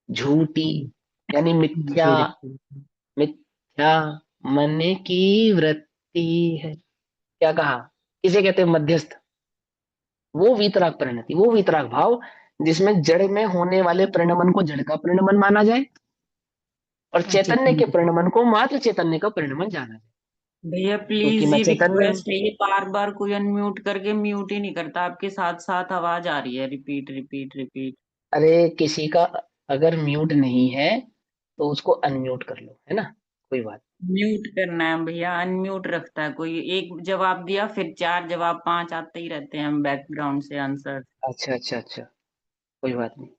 झूठी यानी मिथ्या, झूठ। मिथ्या मन की वृत्ति है। क्या कहा? इसे कहते हैं मध्यस्थ। वो वीतराग परिणति, वो वीतराग भाव जिसमें जड़ में होने वाले परिणमन को जड़ का परिणमन माना जाए और और चैतन्य चेतन के की परिणमन को मात्र चैतन्य का परिणमन जाना जाए। भैया क्योंकि प्लीज मैं ये चैतन्य हूँ। रिक्वेस्ट है, ये बार बार कोई अनम्यूट करके म्यूट ही नहीं करता, आपके साथ साथ आवाज आ रही है, रिपीट रिपीट रिपीट। अरे किसी का अगर म्यूट नहीं है तो उसको अनम्यूट कर लो, है ना, कोई बात। म्यूट करना है भैया, अनम्यूट रखता है कोई, एक जवाब दिया फिर चार जवाब पांच आते ही रहते हैं हम बैकग्राउंड से आंसर। अच्छा अच्छा अच्छा, कोई बात नहीं।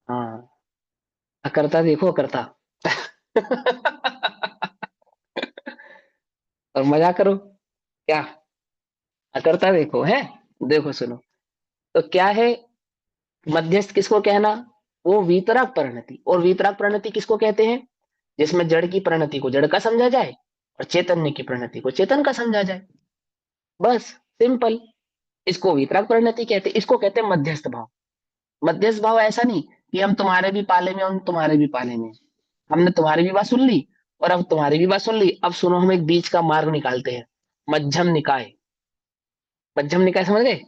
हाँ, अकर्ता देखो, अकर्ता। और मजा करो क्या? अकर्ता देखो है, देखो सुनो। तो क्या है मध्यस्थ? किसको कहना? वो वीतराग परिणति। और वीतराग परिणति किसको कहते हैं? जिसमें जड़ की परिणति को जड़ का समझा जाए और चैतन्य की परिणति को चेतन का समझा जाए, बस, सिंपल। इसको वीतराग परिणति कहते हैं, इसको कहते हैं मध्यस्थ भाव। मध्यस्थ भाव ऐसा नहीं कि हम तुम्हारे भी पाले में, हम तुम्हारे भी पाले में, हमने तुम्हारी भी बात सुन ली और अब तुम्हारी भी बात सुन ली, अब सुनो हम एक बीच का मार्ग निकालते हैं, मध्यम निकाय। मध्यम निकाय समझ गए?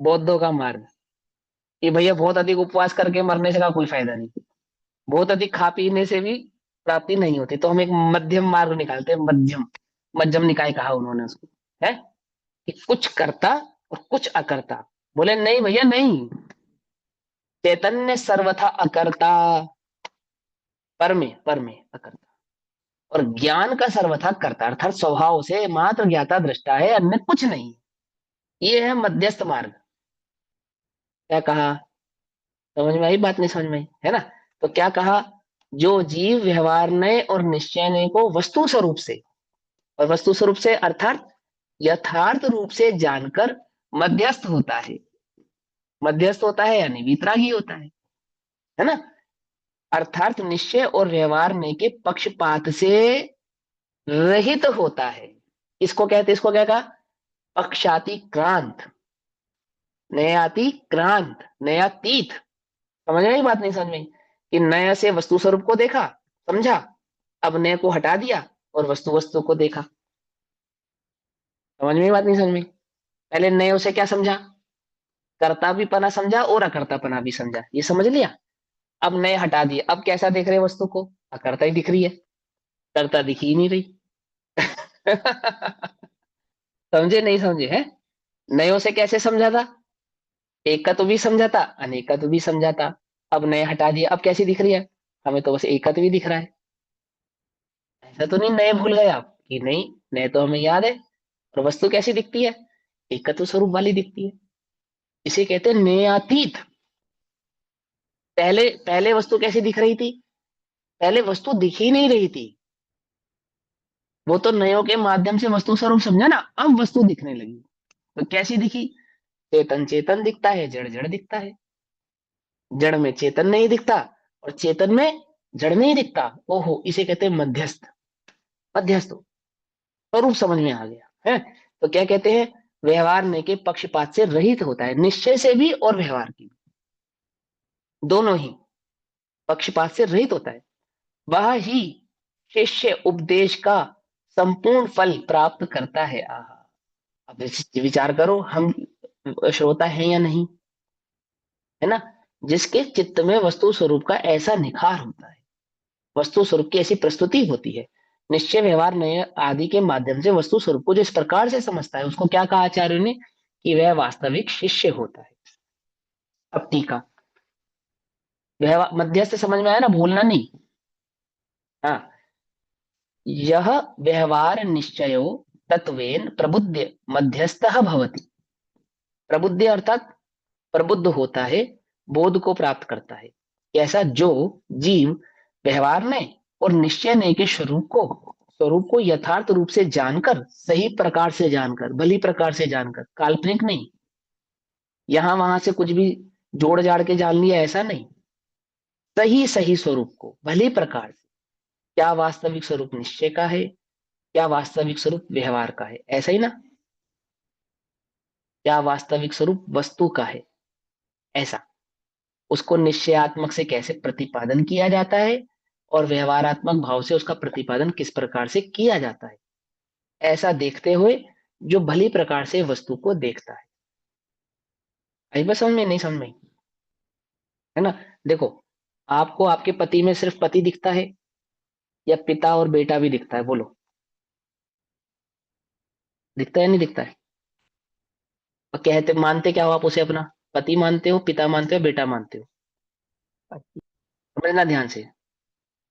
बौद्धों का मार्ग। कि भैया बहुत अधिक उपवास करके मरने से का कोई फायदा नहीं, बहुत अधिक खा पीने से भी प्राप्ति नहीं होती, तो हम एक मध्यम मार्ग निकालते हैं, मध्यम। मध्यम निकाय कहा उन्होंने उसको, है कि कुछ करता और कुछ अकर्ता। बोले नहीं भैया नहीं, चैतन्य सर्वथा अकर्ता, पर में अकर्ता, और ज्ञान का सर्वथा कर्ता, अर्थात स्वभाव से मात्र ज्ञाता दृष्टा है, अन्य कुछ नहीं। ये है मध्यस्थ मार्ग। क्या कहा? समझ में आई बात, नहीं समझ में आई, है ना? तो क्या कहा? जो जीव व्यवहार ने और निश्चय ने को वस्तु स्वरूप से, और वस्तु स्वरूप से अर्थात यथार्थ रूप से जानकर मध्यस्थ होता है। मध्यस्थ होता है यानी वितरागी होता है ना। अर्थात निश्चय और व्यवहार में के पक्षपात से रहित होता है। इसको कहते, इसको क्या कहा? पक्षाति क्रांत, नयाति क्रांत, नयातीत। समझ में आई बात? नहीं समझ में आई? कि नया से वस्तु स्वरूप को देखा, समझा, अब नए को हटा दिया और वस्तु वस्तु को देखा। समझ में आई बात? नहीं समझ में आई? पहले नए उसे क्या समझा? कर्ता भी पना समझा और अकर्तापना भी समझा, ये समझ लिया। अब नए हटा दिए, अब कैसा देख रहे हैं वस्तु को? अकर्ता ही दिख रही है, कर्ता दिख ही नहीं रही। समझे नहीं समझे? है नयों से कैसे समझा था? एकत्व भी समझा था, अनेकत्व भी समझा था। अब नए हटा दिए, अब कैसी दिख रही है? हमें तो बस एकत्व ही दिख रहा है। ऐसा तो नहीं नए भूल गए आप कि नहीं, नए तो हमें याद है। और वस्तु कैसी दिखती है? एकत्व स्वरूप वाली दिखती है। इसे कहते हैं नेयातीत। पहले पहले वस्तु कैसी दिख रही थी? पहले वस्तु दिख ही नहीं रही थी, वो तो नयों के माध्यम से वस्तु स्वरूप समझा ना, अब वस्तु दिखने लगी। तो कैसी दिखी? चेतन चेतन दिखता है, जड़ जड़ दिखता है। जड़ में चेतन नहीं दिखता और चेतन में जड़ नहीं दिखता। ओहो, इसे कहते हैं मध्यस्थ। मध्यस्थ स्वरूप समझ में आ गया है। तो क्या कहते हैं? व्यवहार में के पक्षपात से रहित होता है, निश्चय से भी और व्यवहार की भी, दोनों ही पक्षपात से रहित होता है। वह ही शिष्य उपदेश का संपूर्ण फल प्राप्त करता है। आहा, अब विचार करो, हम श्रोता हैं या नहीं, है ना। जिसके चित्त में वस्तु स्वरूप का ऐसा निखार होता है, वस्तु स्वरूप की ऐसी प्रस्तुति होती है, निश्चय व्यवहार नय आदि के माध्यम से वस्तु स्वरूप को जिस प्रकार से समझता है, उसको क्या कहा आचार्यों ने? कि वह वास्तविक शिष्य होता है। अब टीका, व्यवहार मध्यस्थ समझ में आया ना, भूलना नहीं। हाँ, यह व्यवहार निश्चयो तत्वेन प्रबुद्ध मध्यस्थः भवति। प्रबुद्ध अर्थात प्रबुद्ध होता है, बोध को प्राप्त करता है। कैसा? जो जीव व्यवहार ने और निश्चय ने के स्वरूप को यथार्थ रूप से जानकर, सही प्रकार से जानकर, भली प्रकार से जानकर, काल्पनिक नहीं, यहां वहां से कुछ भी जोड़ जाड़ के जान लिया, ऐसा नहीं, सही सही स्वरूप को भली प्रकार से, क्या वास्तविक स्वरूप निश्चय का है, क्या वास्तविक स्वरूप व्यवहार का है, ऐसा ही ना, क्या वास्तविक स्वरूप वस्तु का है, ऐसा, उसको निश्चयात्मक से कैसे प्रतिपादन किया जाता है और व्यवहारात्मक भाव से उसका प्रतिपादन किस प्रकार से किया जाता है, ऐसा देखते हुए जो भली प्रकार से वस्तु को देखता है। आई बात समझ में? नहीं समझ में? है ना। देखो, आपको आपके पति में सिर्फ पति दिखता है या पिता और बेटा भी दिखता है? बोलो, दिखता है नहीं दिखता है? और कहते मानते क्या हो आप उसे? अपना पति मानते हो, पिता मानते हो, बेटा मानते हो? समझना ध्यान से,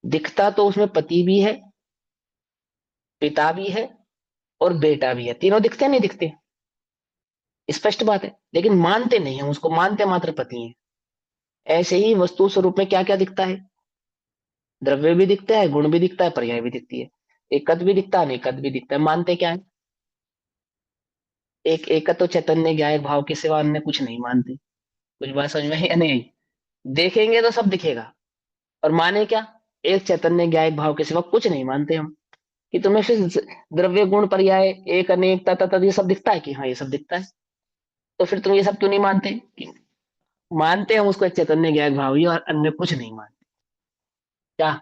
दिखता तो उसमें पति भी है, पिता भी है और बेटा भी है, तीनों दिखते नहीं दिखते? स्पष्ट बात है। लेकिन मानते नहीं हम उसको, मानते मात्र पति हैं। ऐसे ही वस्तु स्वरूप में क्या क्या दिखता है? द्रव्य भी दिखता है, गुण भी दिखता है, पर्याय भी दिखती है, एकत्व भी दिखता है, अनेकत्व भी दिखता है। मानते क्या है? एक एकत्व तो चैतन्य ज्ञायक भाव के सिवा अन्य कुछ नहीं मानते। कुछ बात समझ में है या नहीं? देखेंगे तो सब दिखेगा, और माने क्या? एक चैतन्य ज्ञायक भाव के सिवा कुछ नहीं मानते हम। कि तुम्हें फिर द्रव्य गुण पर्याय एक अनेक तथा ये सब दिखता है कि हाँ ये सब दिखता है, तो फिर तुम ये सब क्यों नहीं मानते? मानते हम उसको एक चैतन्य ज्ञायक भाव ही, और अन्य कुछ नहीं मानते। क्या?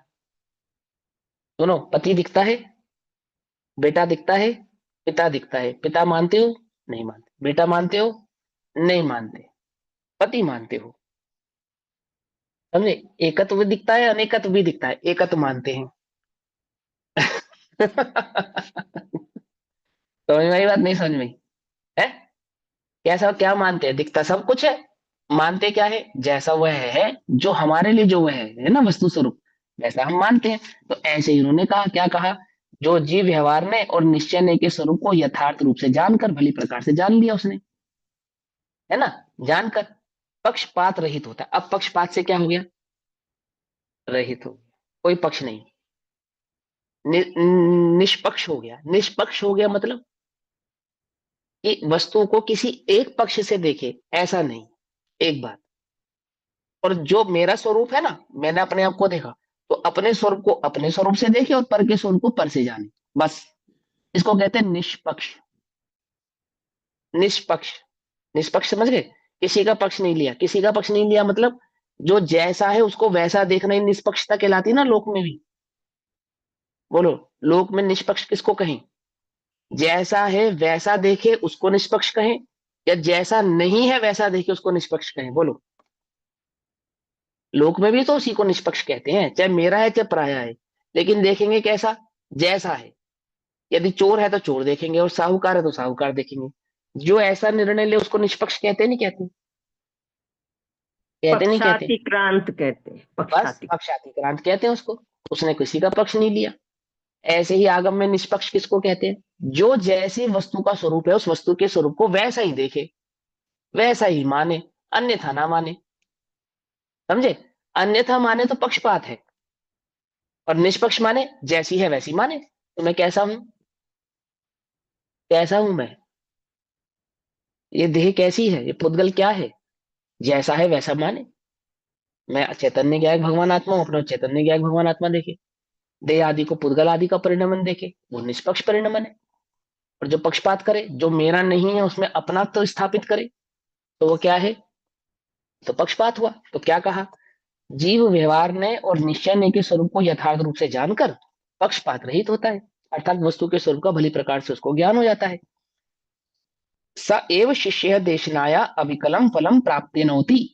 सुनो, पति दिखता है, बेटा दिखता है, पिता दिखता है। पिता मानते हो? नहीं मानते। बेटा मानते हो? नहीं मानते। पति मानते हो? समझे? एकत्व भी दिखता है, अनेकत्व भी दिखता है, एकत्व मानते हैं। समझ में आई बात? नहीं समझ में आई? है कैसा? क्या मानते हैं? दिखता सब कुछ है, मानते क्या है? जैसा वह है, जो हमारे लिए जो वह है ना वस्तु स्वरूप, वैसा हम मानते हैं। तो ऐसे ही उन्होंने कहा, क्या कहा? जो जीव व्यवहार ने और निश्चय ने के स्वरूप को यथार्थ रूप से जानकर, भली प्रकार से जान लिया उसने, है ना, जानकर पक्षपात रहित होता है। अब पक्षपात से क्या हो गया? रहित हो गया, कोई पक्ष नहीं, निष्पक्ष हो गया। निष्पक्ष हो गया मतलब कि वस्तु को किसी एक पक्ष से देखे, ऐसा नहीं। एक बात। और जो मेरा स्वरूप है ना, मैंने अपने आप को देखा, तो अपने स्वरूप को अपने स्वरूप से देखे और पर के स्वरूप को पर से जाने, बस। इसको कहते हैं निष्पक्ष। निष्पक्ष। निष्पक्ष समझ गए? किसी का पक्ष नहीं लिया। किसी का पक्ष नहीं लिया मतलब जो जैसा है उसको वैसा देखना ही निष्पक्षता कहलाती है ना, लोक में भी। बोलो, लोक में निष्पक्ष किसको कहें? जैसा है वैसा देखे उसको निष्पक्ष कहें, या जैसा नहीं है वैसा देखे उसको निष्पक्ष कहें? बोलो। लोक में भी तो उसी को निष्पक्ष कहते हैं, चाहे मेरा है चाहे पराया है, लेकिन देखेंगे कैसा? जैसा है। यदि चोर है तो चोर देखेंगे, और साहूकार है तो साहूकार देखेंगे। जो ऐसा निर्णय ले उसको निष्पक्ष कहते नहीं कहते? कहते नहीं कहते? पक्षातिक्रांत कहते हैं, बस पक्षाति। पक्षातिक्रांत कहते हैं उसको। उसने किसी का पक्ष नहीं लिया। ऐसे ही आगम में निष्पक्ष किसको कहते हैं? जो जैसी वस्तु का स्वरूप है उस वस्तु के स्वरूप को वैसा ही देखे, वैसा ही माने, अन्यथा ना माने। समझे? अन्यथा माने तो पक्षपात है, और निष्पक्ष माने जैसी है वैसी माने। तो मैं कैसा हूं? कैसा हूं मैं? ये देह कैसी है? ये पुद्गल क्या है? जैसा है वैसा माने। मैं चैतन्य ज्ञायक भगवान आत्मा हूं, अपना चैतन्य ज्ञायक भगवान आत्मा देखे। देह आदि को पुद्गल आदि का परिणमन देखे, वो निष्पक्ष परिणमन है। और जो पक्षपात करे, जो मेरा नहीं है उसमें अपना तो स्थापित करे, तो वो क्या है? तो पक्षपात हुआ। तो क्या कहा? जीव व्यवहार ने और निश्चय ने के स्वरूप को यथार्थ रूप से जानकर पक्षपात रहित होता है, अर्थात वस्तु के स्वरूप का भली प्रकार से उसको ज्ञान हो जाता है। स एव शिष्य देशनाया अविकलम फलम प्राप्तिनोति,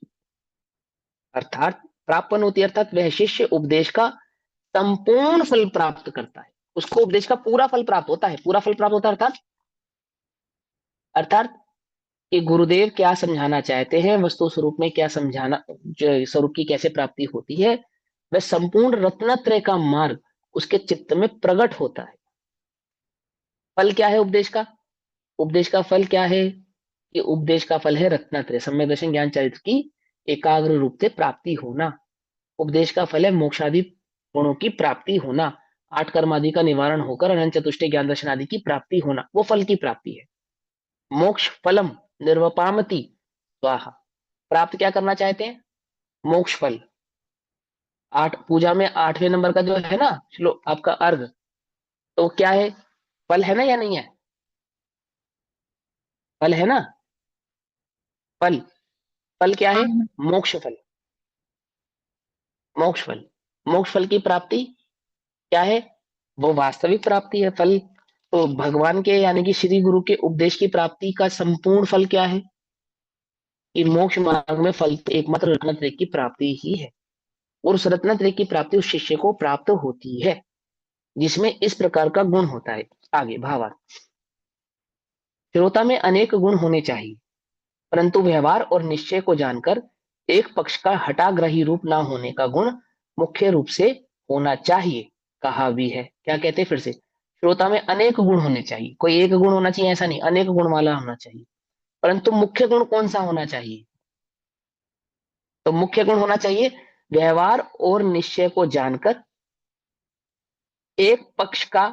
अर्थात प्राप्तनोति अर्थात वह शिष्य उपदेश का संपूर्ण फल प्राप्त करता है। उसको उपदेश का पूरा फल प्राप्त होता है। पूरा फल प्राप्त होता है अर्थात कि गुरुदेव क्या समझाना चाहते हैं, वस्तु स्वरूप में क्या समझाना, जो स्वरूप की कैसे प्राप्ति होती है, वह संपूर्ण रत्नत्रय का मार्ग उसके चित्त में प्रकट होता है। फल क्या है उपदेश का? उपदेश का फल क्या है? कि उपदेश का फल है रत्नत्रय, सम्यक दर्शन ज्ञान चरित्र की एकाग्र रूप से प्राप्ति होना। उपदेश का फल है मोक्षादि गुणों की प्राप्ति होना, आठ कर्म आदि का निवारण होकर अनंत चतुष्टय ज्ञान दर्शन आदि की प्राप्ति होना, वो फल की प्राप्ति है। मोक्ष फलम निर्वपामति स्वाहा, प्राप्त क्या करना चाहते हैं? मोक्ष फल। आठ पूजा में 8वें नंबर का जो है ना श्लोक आपका अर्घ, तो क्या है? फल है ना या नहीं है? फल है ना? फल। फल क्या है? मोक्ष फल। मोक्ष फल। मोक्ष फल की प्राप्ति क्या है? वो वास्तविक प्राप्ति है। फल तो भगवान के यानी कि श्री गुरु के उपदेश की प्राप्ति का संपूर्ण फल क्या है? कि मोक्ष मार्ग में फल तो एकमात्र रत्नत्रय की प्राप्ति ही है, और उस रत्नत्रय की प्राप्ति उस शिष्य को प्राप्त होती है जिसमें इस प्रकार का गुण होता है। आगे भावार्थ। श्रोता में अनेक गुण होने चाहिए, परंतु व्यवहार और निश्चय को जानकर एक पक्ष का हठाग्रही रूप ना होने का गुण मुख्य रूप से होना चाहिए, कहा भी है। क्या कहते हैं फिर से? श्रोता में अनेक गुण होने चाहिए, कोई एक गुण होना चाहिए ऐसा नहीं, अनेक गुण वाला होना चाहिए। परंतु मुख्य गुण कौन सा होना चाहिए? तो मुख्य गुण होना चाहिए व्यवहार और निश्चय को जानकर एक पक्ष का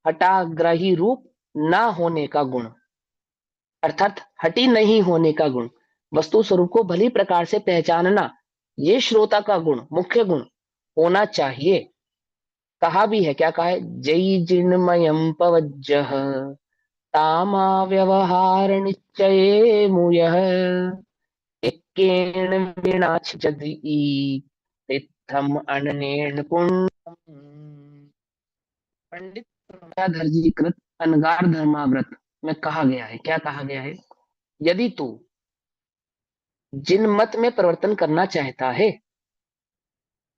हठाग्रही रूप ना होने का गुण, अर्थात हटी नहीं होने का गुण, वस्तु स्वरूप को भली प्रकार से पहचानना, ये श्रोता का गुण, मुख्य गुण होना चाहिए। कहा भी है। क्या कहा है? जय जिन्मयम पवज्जह तामा व्यवहार निश्चये मुयः एकेन विनाच जदि तिथम अननेन पुण्यम। पंडित गंगाधर जी कृत अनगार धर्माव्रत में कहा गया है। क्या कहा गया है? यदि तू जिन मत में परिवर्तन करना चाहता है,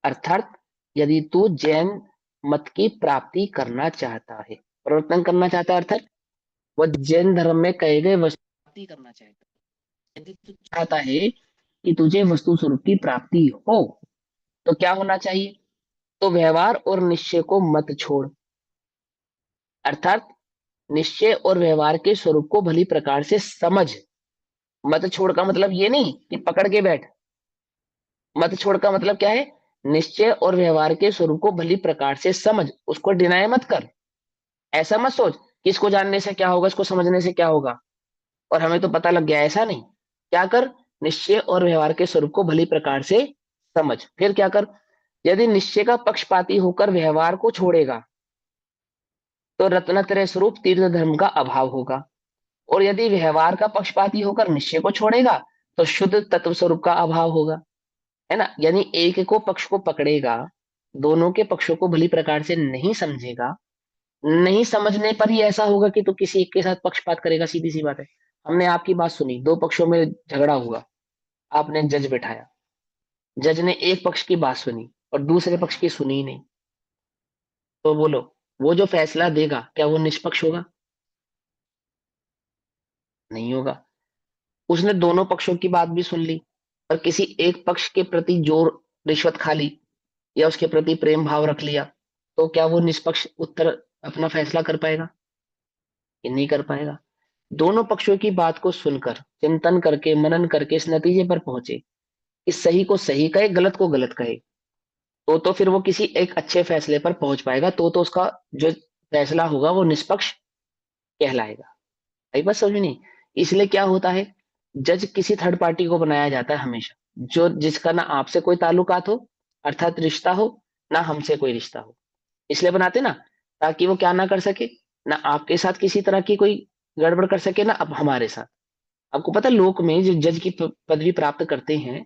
अर्थात यदि तू जैन मत की प्राप्ति करना चाहता है, परिवर्तन करना चाहता है अर्थात वह जैन धर्म में कहे गए वस्तु प्राप्ति करना चाहता है, यदि तू चाहता है कि तुझे वस्तु स्वरूप की प्राप्ति हो, तो क्या होना चाहिए? तो व्यवहार और निश्चय को मत छोड़, अर्थात निश्चय और व्यवहार के स्वरूप को भली प्रकार से समझ। मत छोड़ का मतलब ये नहीं कि पकड़ के बैठ। मत छोड़ का मतलब क्या है? निश्चय और व्यवहार के स्वरूप को भली प्रकार से समझ, उसको डिनाय मत कर। ऐसा मत सोच कि इसको जानने से क्या होगा, इसको समझने से क्या होगा। और हमें तो पता लग गया। ऐसा नहीं, क्या कर, निश्चय और व्यवहार के स्वरूप को भली प्रकार से समझ। फिर क्या कर, यदि निश्चय का पक्षपाती होकर व्यवहार को छोड़ेगा तो रत्नत्रय स्वरूप तीर्थ धर्म का अभाव होगा, और यदि व्यवहार का पक्षपाती होकर निश्चय को छोड़ेगा तो शुद्ध तत्व स्वरूप का अभाव होगा, है ना। यानी एक को पक्ष को पकड़ेगा, दोनों के पक्षों को भली प्रकार से नहीं समझेगा, नहीं समझने पर ही ऐसा होगा कि तू किसी एक के साथ पक्षपात करेगा। सीधी सी बात है। हमने आपकी बात सुनी, दो पक्षों में झगड़ा हुआ, आपने जज बैठाया, जज ने एक पक्ष की बात सुनी और दूसरे पक्ष की सुनी ही नहीं, तो बोलो वो जो फैसला देगा क्या वो निष्पक्ष होगा? नहीं होगा। उसने दोनों पक्षों की बात भी सुन ली, पर किसी एक पक्ष के प्रति जोर रिश्वत खा ली या उसके प्रति प्रेम भाव रख लिया, तो क्या वो निष्पक्ष उत्तर अपना फैसला कर पाएगा? ये नहीं कर पाएगा। दोनों पक्षों की बात को सुनकर चिंतन करके मनन करके इस नतीजे पर पहुंचे कि सही को सही कहे, गलत को गलत कहे, तो फिर वो किसी एक अच्छे फैसले पर पहुंच पाएगा, तो उसका जो फैसला होगा वो निष्पक्ष कहलाएगा। भाई बस समझ नहीं। इसलिए क्या होता है, जज किसी थर्ड पार्टी को बनाया जाता है हमेशा, जो जिसका ना आपसे कोई ताल्लुकात हो, अर्थात रिश्ता हो, ना हमसे कोई रिश्ता हो। इसलिए बनाते ना, ताकि वो क्या ना कर सके, ना आपके साथ किसी तरह की कोई गड़बड़ कर सके, ना अब हमारे साथ। आपको पता है लोक में जो जज की पदवी प्राप्त करते हैं,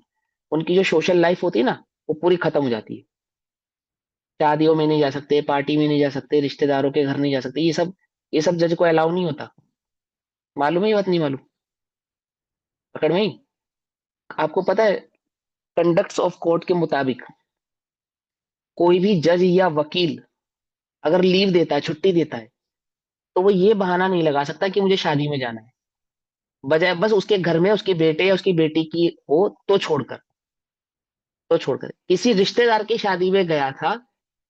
उनकी जो सोशल लाइफ होती है ना, वो पूरी खत्म हो जाती है। शादियों में नहीं जा सकते, पार्टी में नहीं जा सकते, रिश्तेदारों के घर नहीं जा सकते, ये सब जज को अलाउ नहीं होता। मालूम है ये बात? नहीं मालूम? पकड़ में ही। आपको पता है कंडक्ट्स ऑफ कोर्ट के मुताबिक कोई भी जज या वकील अगर लीव देता है, छुट्टी देता है, तो वो ये बहाना नहीं लगा सकता कि मुझे शादी में जाना है, बजाय बस उसके घर में उसके बेटे या उसकी बेटी की हो तो छोड़कर किसी रिश्तेदार की शादी में गया था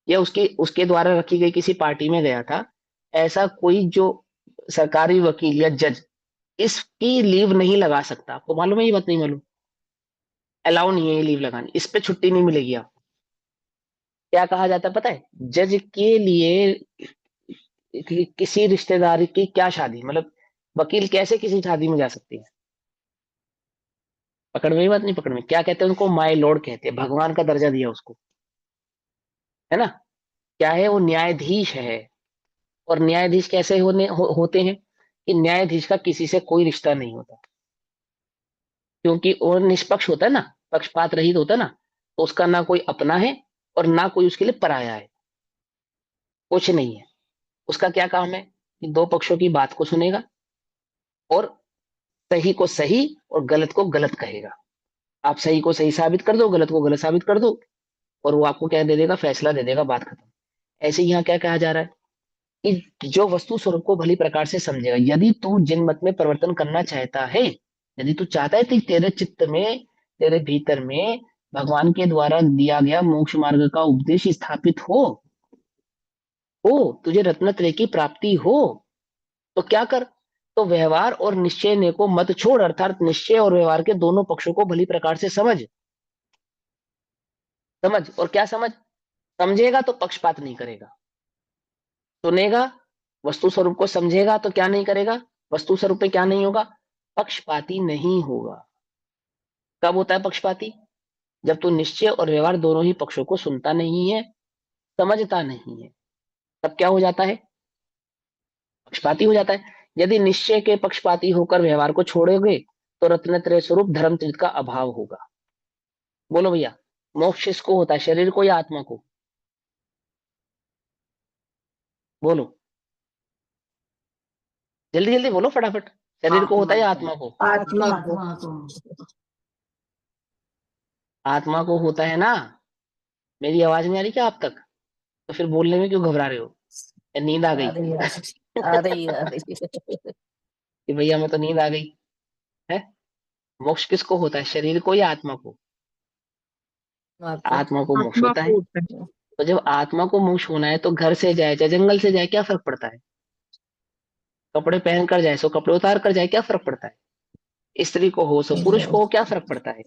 या उसके उसके द्वारा रखी गई किसी पार्टी में गया था, ऐसा कोई जो सरकारी वकील या जज इसकी लीव नहीं लगा सकता। आपको मालूम है ये बात? नहीं मालूम? अलाउ नहीं है ये लीव लगानी, इस पे छुट्टी नहीं मिलेगी आपको। क्या कहा जाता है पता है, जज के लिए किसी रिश्तेदार की क्या शादी, मतलब वकील कैसे किसी शादी में जा सकती है? पकड़ में ही बात? नहीं पकड़ में? क्या कहते हैं उनको? माय लॉर्ड कहते हैं, भगवान का दर्जा दिया उसको, है ना। क्या है वो? न्यायाधीश है। और न्यायाधीश कैसे होते हैं कि न्यायाधीश का किसी से कोई रिश्ता नहीं होता, क्योंकि वो निष्पक्ष होता है ना, पक्षपात रहित होता है ना, तो उसका ना कोई अपना है और ना कोई उसके लिए पराया है, कुछ नहीं है। उसका क्या काम है कि दो पक्षों की बात को सुनेगा और सही को सही और गलत को गलत कहेगा। आप सही को सही साबित कर दो, गलत को गलत साबित कर दो, और वो आपको क्या दे देगा? फैसला दे देगा, बात खत्म। ऐसे ही यहाँ क्या कहा जा रहा है कि जो वस्तु स्वरूप को भली प्रकार से समझेगा, यदि तू जिन मत में परिवर्तन करना चाहता है, यदि तू चाहता है कि तेरे चित्त में, तेरे भीतर में भगवान के द्वारा दिया गया मोक्ष मार्ग का उपदेश स्थापित हो, तुझे रत्नत्रय की प्राप्ति हो, तो क्या कर, तो व्यवहार और निश्चय ने को मत छोड़, अर्थात निश्चय और व्यवहार के दोनों पक्षों को भली प्रकार से समझ। और क्या समझ? समझेगा तो पक्षपात नहीं करेगा, सुनेगा, वस्तु स्वरूप को समझेगा तो क्या नहीं करेगा? वस्तु स्वरूप पे क्या नहीं होगा? पक्षपाती नहीं होगा। कब होता है पक्षपाती? जब तू निश्चय और व्यवहार दोनों ही पक्षों को सुनता नहीं है, समझता नहीं है, तब क्या हो जाता है? पक्षपाती हो जाता है। यदि निश्चय के पक्षपाती होकर व्यवहार को छोड़ोगे तो रत्नत्रय स्वरूप धर्मचरित का अभाव होगा। बोलो भैया, मोक्ष किसको होता है, शरीर को या आत्मा को? बोलो, जल्दी जल्दी बोलो फटाफट। शरीर को होता है या आत्मा को? आत्मा को। आत्मा को। आत्मा को होता है ना। मेरी आवाज नहीं आ रही क्या आप तक? तो फिर बोलने में क्यों घबरा रहे हो? या नींद आ गई आ रही है, आ रही है, आ रही है। कि भैया मैं तो नींद आ गई है? मोक्ष किसको होता है, शरीर को या आत्मा को? आपको आत्मा को मोक्ष आत्मा होता है। को होता है। तो जब आत्मा को मोक्ष होना है तो घर से जाए चाहे जंगल से जाए, क्या फर्क पड़ता है? कपड़े पहन कर जाए सो कपड़े उतार कर जाए, क्या फर्क पड़ता है? स्त्री को हो सो पुरुष को हो, क्या फर्क पड़ता है?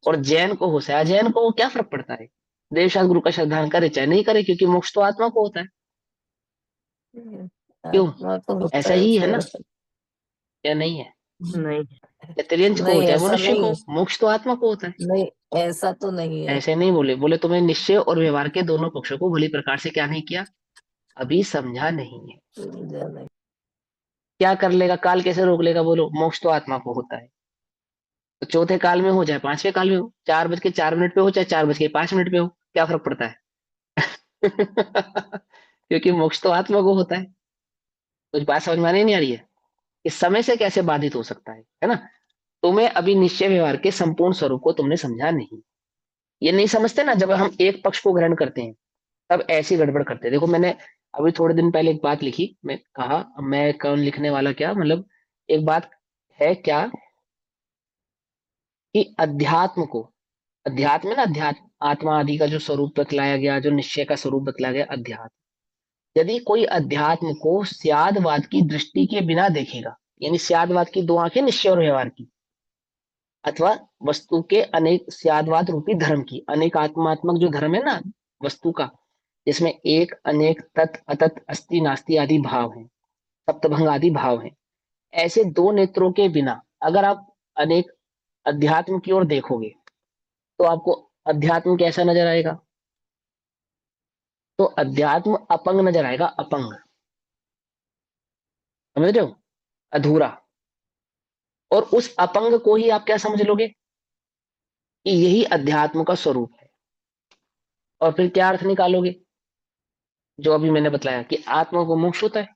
और जैन को हो चाहे अजैन को हो, क्या फर्क पड़ता है? देवशास्त्र गुरु का श्रद्धान करे चाहे नहीं करे, क्योंकि मोक्ष तो आत्मा को होता है। क्यों? आत्मा को होता ऐसा है ही है फिर। ना, या नहीं है? नहीं या तिर्यंच को नहीं, चाहे ऐसा मनुष्य नहीं को, है। मोक्ष तो आत्मा को होता है। नहीं, ऐसा तो नहीं है। ऐसे नहीं बोले, बोले तुम्हें निश्चय और व्यवहार के दोनों पक्षों को भली प्रकार से क्या नहीं किया, अभी समझा नहीं है। समझा नहीं। क्या कर लेगा, काल कैसे रोक लेगा, बोलो मोक्ष तो आत्मा को होता है। तो चौथे काल में हो चाहे पांचवें काल में हो, 4:04 पे हो चाहे 4:05 पे हो, क्या फर्क पड़ता है? क्योंकि मोक्ष तो आत्मा को होता है। कुछ बात समझ में आने नहीं आ रही है कि समय से कैसे बाधित हो सकता है ना? तुम्हें अभी निश्चय व्यवहार के संपूर्ण स्वरूप को तुमने समझा नहीं। ये नहीं समझते ना, जब हम एक पक्ष को ग्रहण करते हैं तब ऐसी गड़बड़ करते हैं। देखो मैंने अभी थोड़े दिन पहले एक बात लिखी, मैं कहा मैं कौन लिखने वाला, क्या मतलब एक बात है क्या कि अध्यात्म को, अध्यात्म है ना, अध्यात्म आत्मा आदि का जो स्वरूप बतलाया गया, जो निश्चय का स्वरूप बतलाया गया अध्यात्म, यदि कोई अध्यात्म को स्यादवाद की दृष्टि के बिना देखेगा, यानी स्यादवाद की दो आंखें निश्चय और व्यवहार की, अथवा वस्तु के अनेक स्यादवाद रूपी धर्म की, अनेक आत्मात्मक जो धर्म है ना वस्तु का, जिसमें एक अनेक तत् अतत अस्ति नास्ति आदि भाव हैं, सप्तभंग आदि भाव हैं, ऐसे दो नेत्रों के बिना अगर आप अनेक अध्यात्म की ओर देखोगे तो आपको अध्यात्म कैसा नजर आएगा? तो अध्यात्म अपंग नजर आएगा, अपंग, समझ रहे हो, अधूरा। और उस अपंग को ही आप क्या समझ लोगे कि यही अध्यात्म का स्वरूप है, और फिर क्या अर्थ निकालोगे, जो अभी मैंने बताया कि आत्मा को मोक्ष होता है।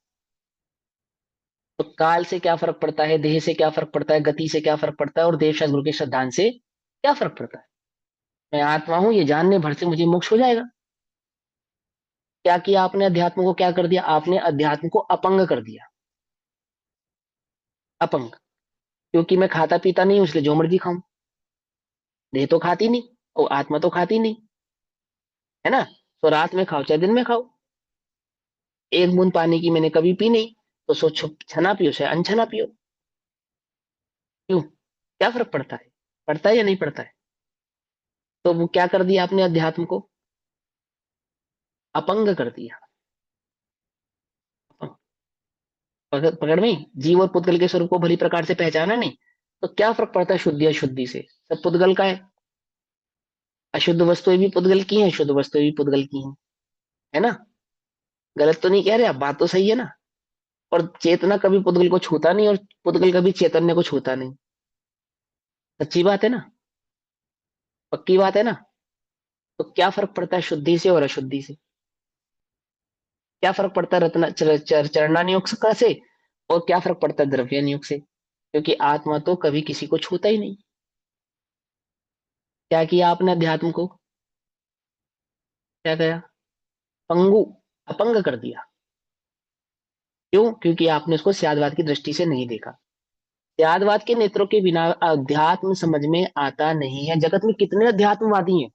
तो काल से क्या फर्क पड़ता है, देह से क्या फर्क पड़ता है, गति से क्या फर्क पड़ता है, और देवशास्त्र गुरु के सिद्धांत से क्या फर्क पड़ता है? मैं आत्मा हूं ये जानने भर से मुझे मोक्ष हो जाएगा। क्या किया आपने, अध्यात्म को क्या कर दिया आपने, अध्यात्म को अपंग कर दिया, अपंग। क्योंकि मैं खाता पीता नहीं हूं इसलिए जो मर्जी खाऊं, देह तो खाती नहीं और आत्मा तो खाती नहीं, है ना? तो रात में खाओ चाहे दिन में खाओ, एक बूंद पानी की मैंने कभी पी नहीं, तो सोचो छना पियो चाहे अनछना पियो, क्यों, क्या फर्क पड़ता है, पड़ता है या नहीं पड़ता है? तो वो क्या कर दिया आपने, अध्यात्म को अपंग कर दिया। पकड़ में, जीव और पुद्गल के स्वरूप को भली प्रकार से पहचाना नहीं, तो क्या फर्क पड़ता है शुद्धि अशुद्धि से, सब पुद्गल का है। अशुद्ध वस्तुएं भी पुद्गल की हैं, शुद्ध वस्तुएं भी पुद्गल की हैं, है ना? गलत तो नहीं कह रहे आप, बात तो सही है ना? और चेतना कभी पुद्गल को छूता नहीं और पुद्गल कभी चैतन्य को छूता नहीं, सच्ची बात है ना, पक्की बात है ना? तो क्या फर्क पड़ता है शुद्धि से और अशुद्धि से? क्या फर्क पड़ता है चरणानियोग का से, और क्या फर्क पड़ता है द्रव्यानियोग से? क्योंकि आत्मा तो कभी किसी को छूता ही नहीं। क्या किया आपने अध्यात्म को, क्या किया, पंगु, अपंग कर दिया। क्यों? क्योंकि आपने उसको स्यादवाद की दृष्टि से नहीं देखा। स्यादवाद के नेत्रों के बिना अध्यात्म समझ में आता नहीं है। जगत में कितने अध्यात्मवादी हैं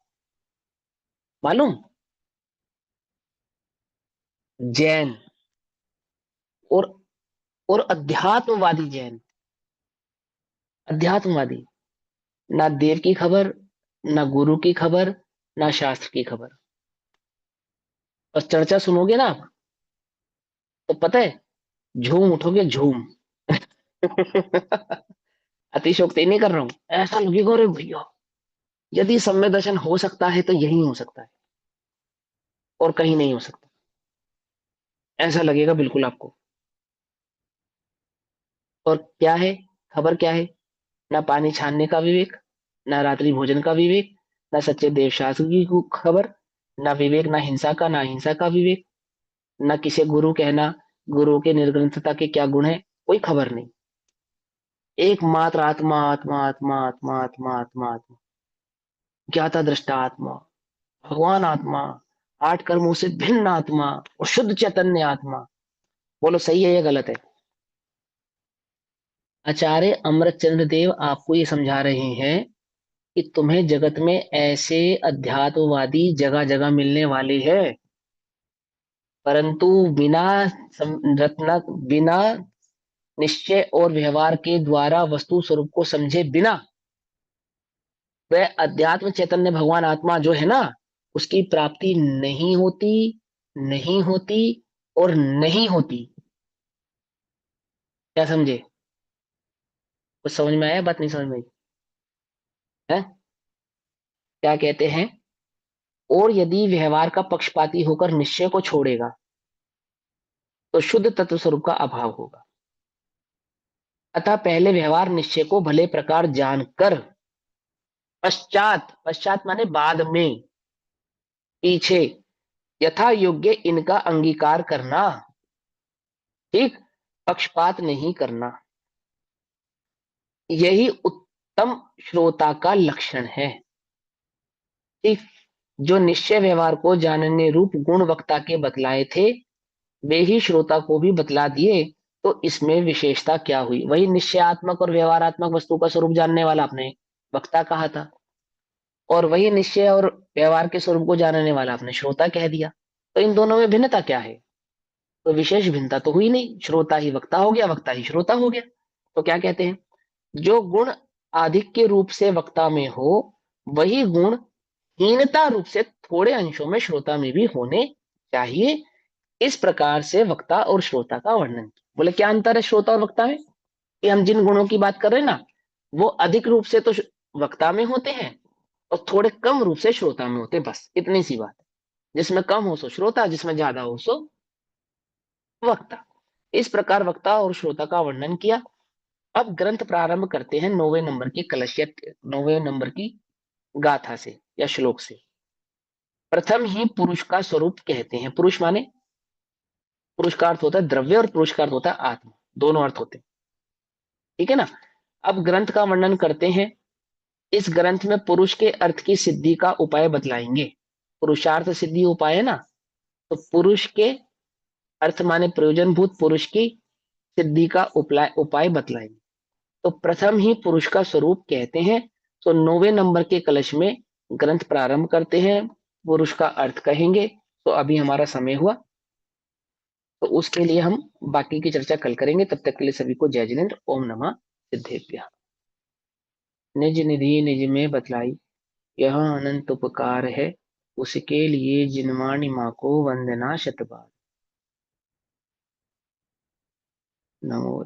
मालूम? जैन, और अध्यात्मवादी जैन, अध्यात्मवादी, ना देव की खबर, ना गुरु की खबर, ना शास्त्र की खबर। और चर्चा सुनोगे ना आप, तो पता है झूम उठोगे, झूम। अतिशोक्ति नहीं कर रहा हूं, ऐसा लगेगा रे भैया, यदि सम्य दर्शन हो सकता है तो यही हो सकता है और कहीं नहीं हो सकता, ऐसा लगेगा बिल्कुल आपको। और क्या है, खबर क्या है? ना पानी छानने का विवेक, ना रात्रि भोजन का विवेक, ना सच्चे देव शास्त्र की खबर, ना विवेक, ना हिंसा का, ना हिंसा का विवेक, ना किसे गुरु कहना, गुरु के निर्ग्रंथता के क्या गुण है, कोई खबर नहीं। एकमात्र आत्मा आत्मा आत्मा आत्मा आत्मा आत्मा आत्मा, ज्ञाता दृष्टा आत्मा, भगवान आत्मा, 8 कर्मों से भिन्न आत्मा और शुद्ध चैतन्य आत्मा। बोलो सही है या गलत है? आचार्य अमृतचंद्र देव आपको ये समझा रहे हैं कि तुम्हें जगत में ऐसे अध्यात्मवादी जगह जगह मिलने वाले हैं, परंतु बिना रत्ना, बिना निश्चय और व्यवहार के द्वारा वस्तु स्वरूप को समझे बिना, वह अध्यात्म चैतन्य भगवान आत्मा जो है ना, उसकी प्राप्ति नहीं होती, नहीं होती और नहीं होती। क्या समझे? कुछ समझ में आया, बात नहीं समझ में आई है? क्या कहते हैं, और यदि व्यवहार का पक्षपाती होकर निश्चय को छोड़ेगा तो शुद्ध तत्व स्वरूप का अभाव होगा। अतः पहले व्यवहार निश्चय को भले प्रकार जानकर पश्चात, पश्चात माने बाद में, पीछे, यथा योग्य इनका अंगीकार करना, ठीक, पक्षपात नहीं करना, यही उत्तम श्रोता का लक्षण है। ठीक, जो निश्चय व्यवहार को जानने रूप गुण वक्ता के बतलाए थे वे ही श्रोता को भी बतला दिए, तो इसमें विशेषता क्या हुई? वही निश्चयात्मक और व्यवहारात्मक वस्तु का स्वरूप जानने वाला आपने वक्ता कहा था, और वही निश्चय और व्यवहार के स्वरूप को जानने वाला आपने श्रोता कह दिया। तो इन दोनों में भिन्नता क्या है? तो विशेष भिन्नता तो हुई नहीं, श्रोता ही वक्ता हो गया, वक्ता ही श्रोता हो गया। तो क्या कहते हैं, जो गुण आधिक्य रूप से वक्ता में हो वही गुण हीनता रूप से थोड़े अंशों में श्रोता में भी होने चाहिए। इस प्रकार से वक्ता और श्रोता का वर्णन किया। बोले क्या अंतर है श्रोता और वक्ता में? कि हम जिन गुणों की बात कर रहे हैं ना, वो अधिक रूप से तो वक्ता में होते हैं और थोड़े कम रूप से श्रोता में होते हैं, बस इतनी सी बात। जिसमें कम हो सो श्रोता, जिसमें ज्यादा हो सो वक्ता। इस प्रकार वक्ता और श्रोता का वर्णन किया। अब ग्रंथ प्रारंभ करते हैं 9वें नंबर की कलश या 9वें नंबर की गाथा से या श्लोक से। प्रथम ही पुरुष का स्वरूप कहते हैं। पुरुष माने, पुरुष का अर्थ होता है द्रव्य और पुरुष का अर्थ होता है आत्मा, दोनों अर्थ होते हैं, ठीक है ना। अब ग्रंथ का वर्णन करते हैं। इस ग्रंथ में पुरुष के अर्थ की सिद्धि का उपाय बतलाएंगे। पुरुषार्थ सिद्धि उपाय है ना, तो पुरुष के अर्थ माने प्रयोजनभूत पुरुष की सिद्धि का उपाय बतलाएंगे। तो प्रथम ही पुरुष का स्वरूप कहते हैं। तो 9वें नंबर के कलश में ग्रंथ प्रारंभ करते हैं, पुरुष का अर्थ कहेंगे। तो अभी हमारा समय हुआ, तो उसके लिए हम बाकी की चर्चा कल करेंगे। तब तक के लिए सभी को जय जिनेन्द्र। ओम नमः सिद्धेभ्यः। निज निधि निज में बतलाई, यह अनंत उपकार है, उसके लिए जिनवाणी माँ को वंदना शतबार। नमो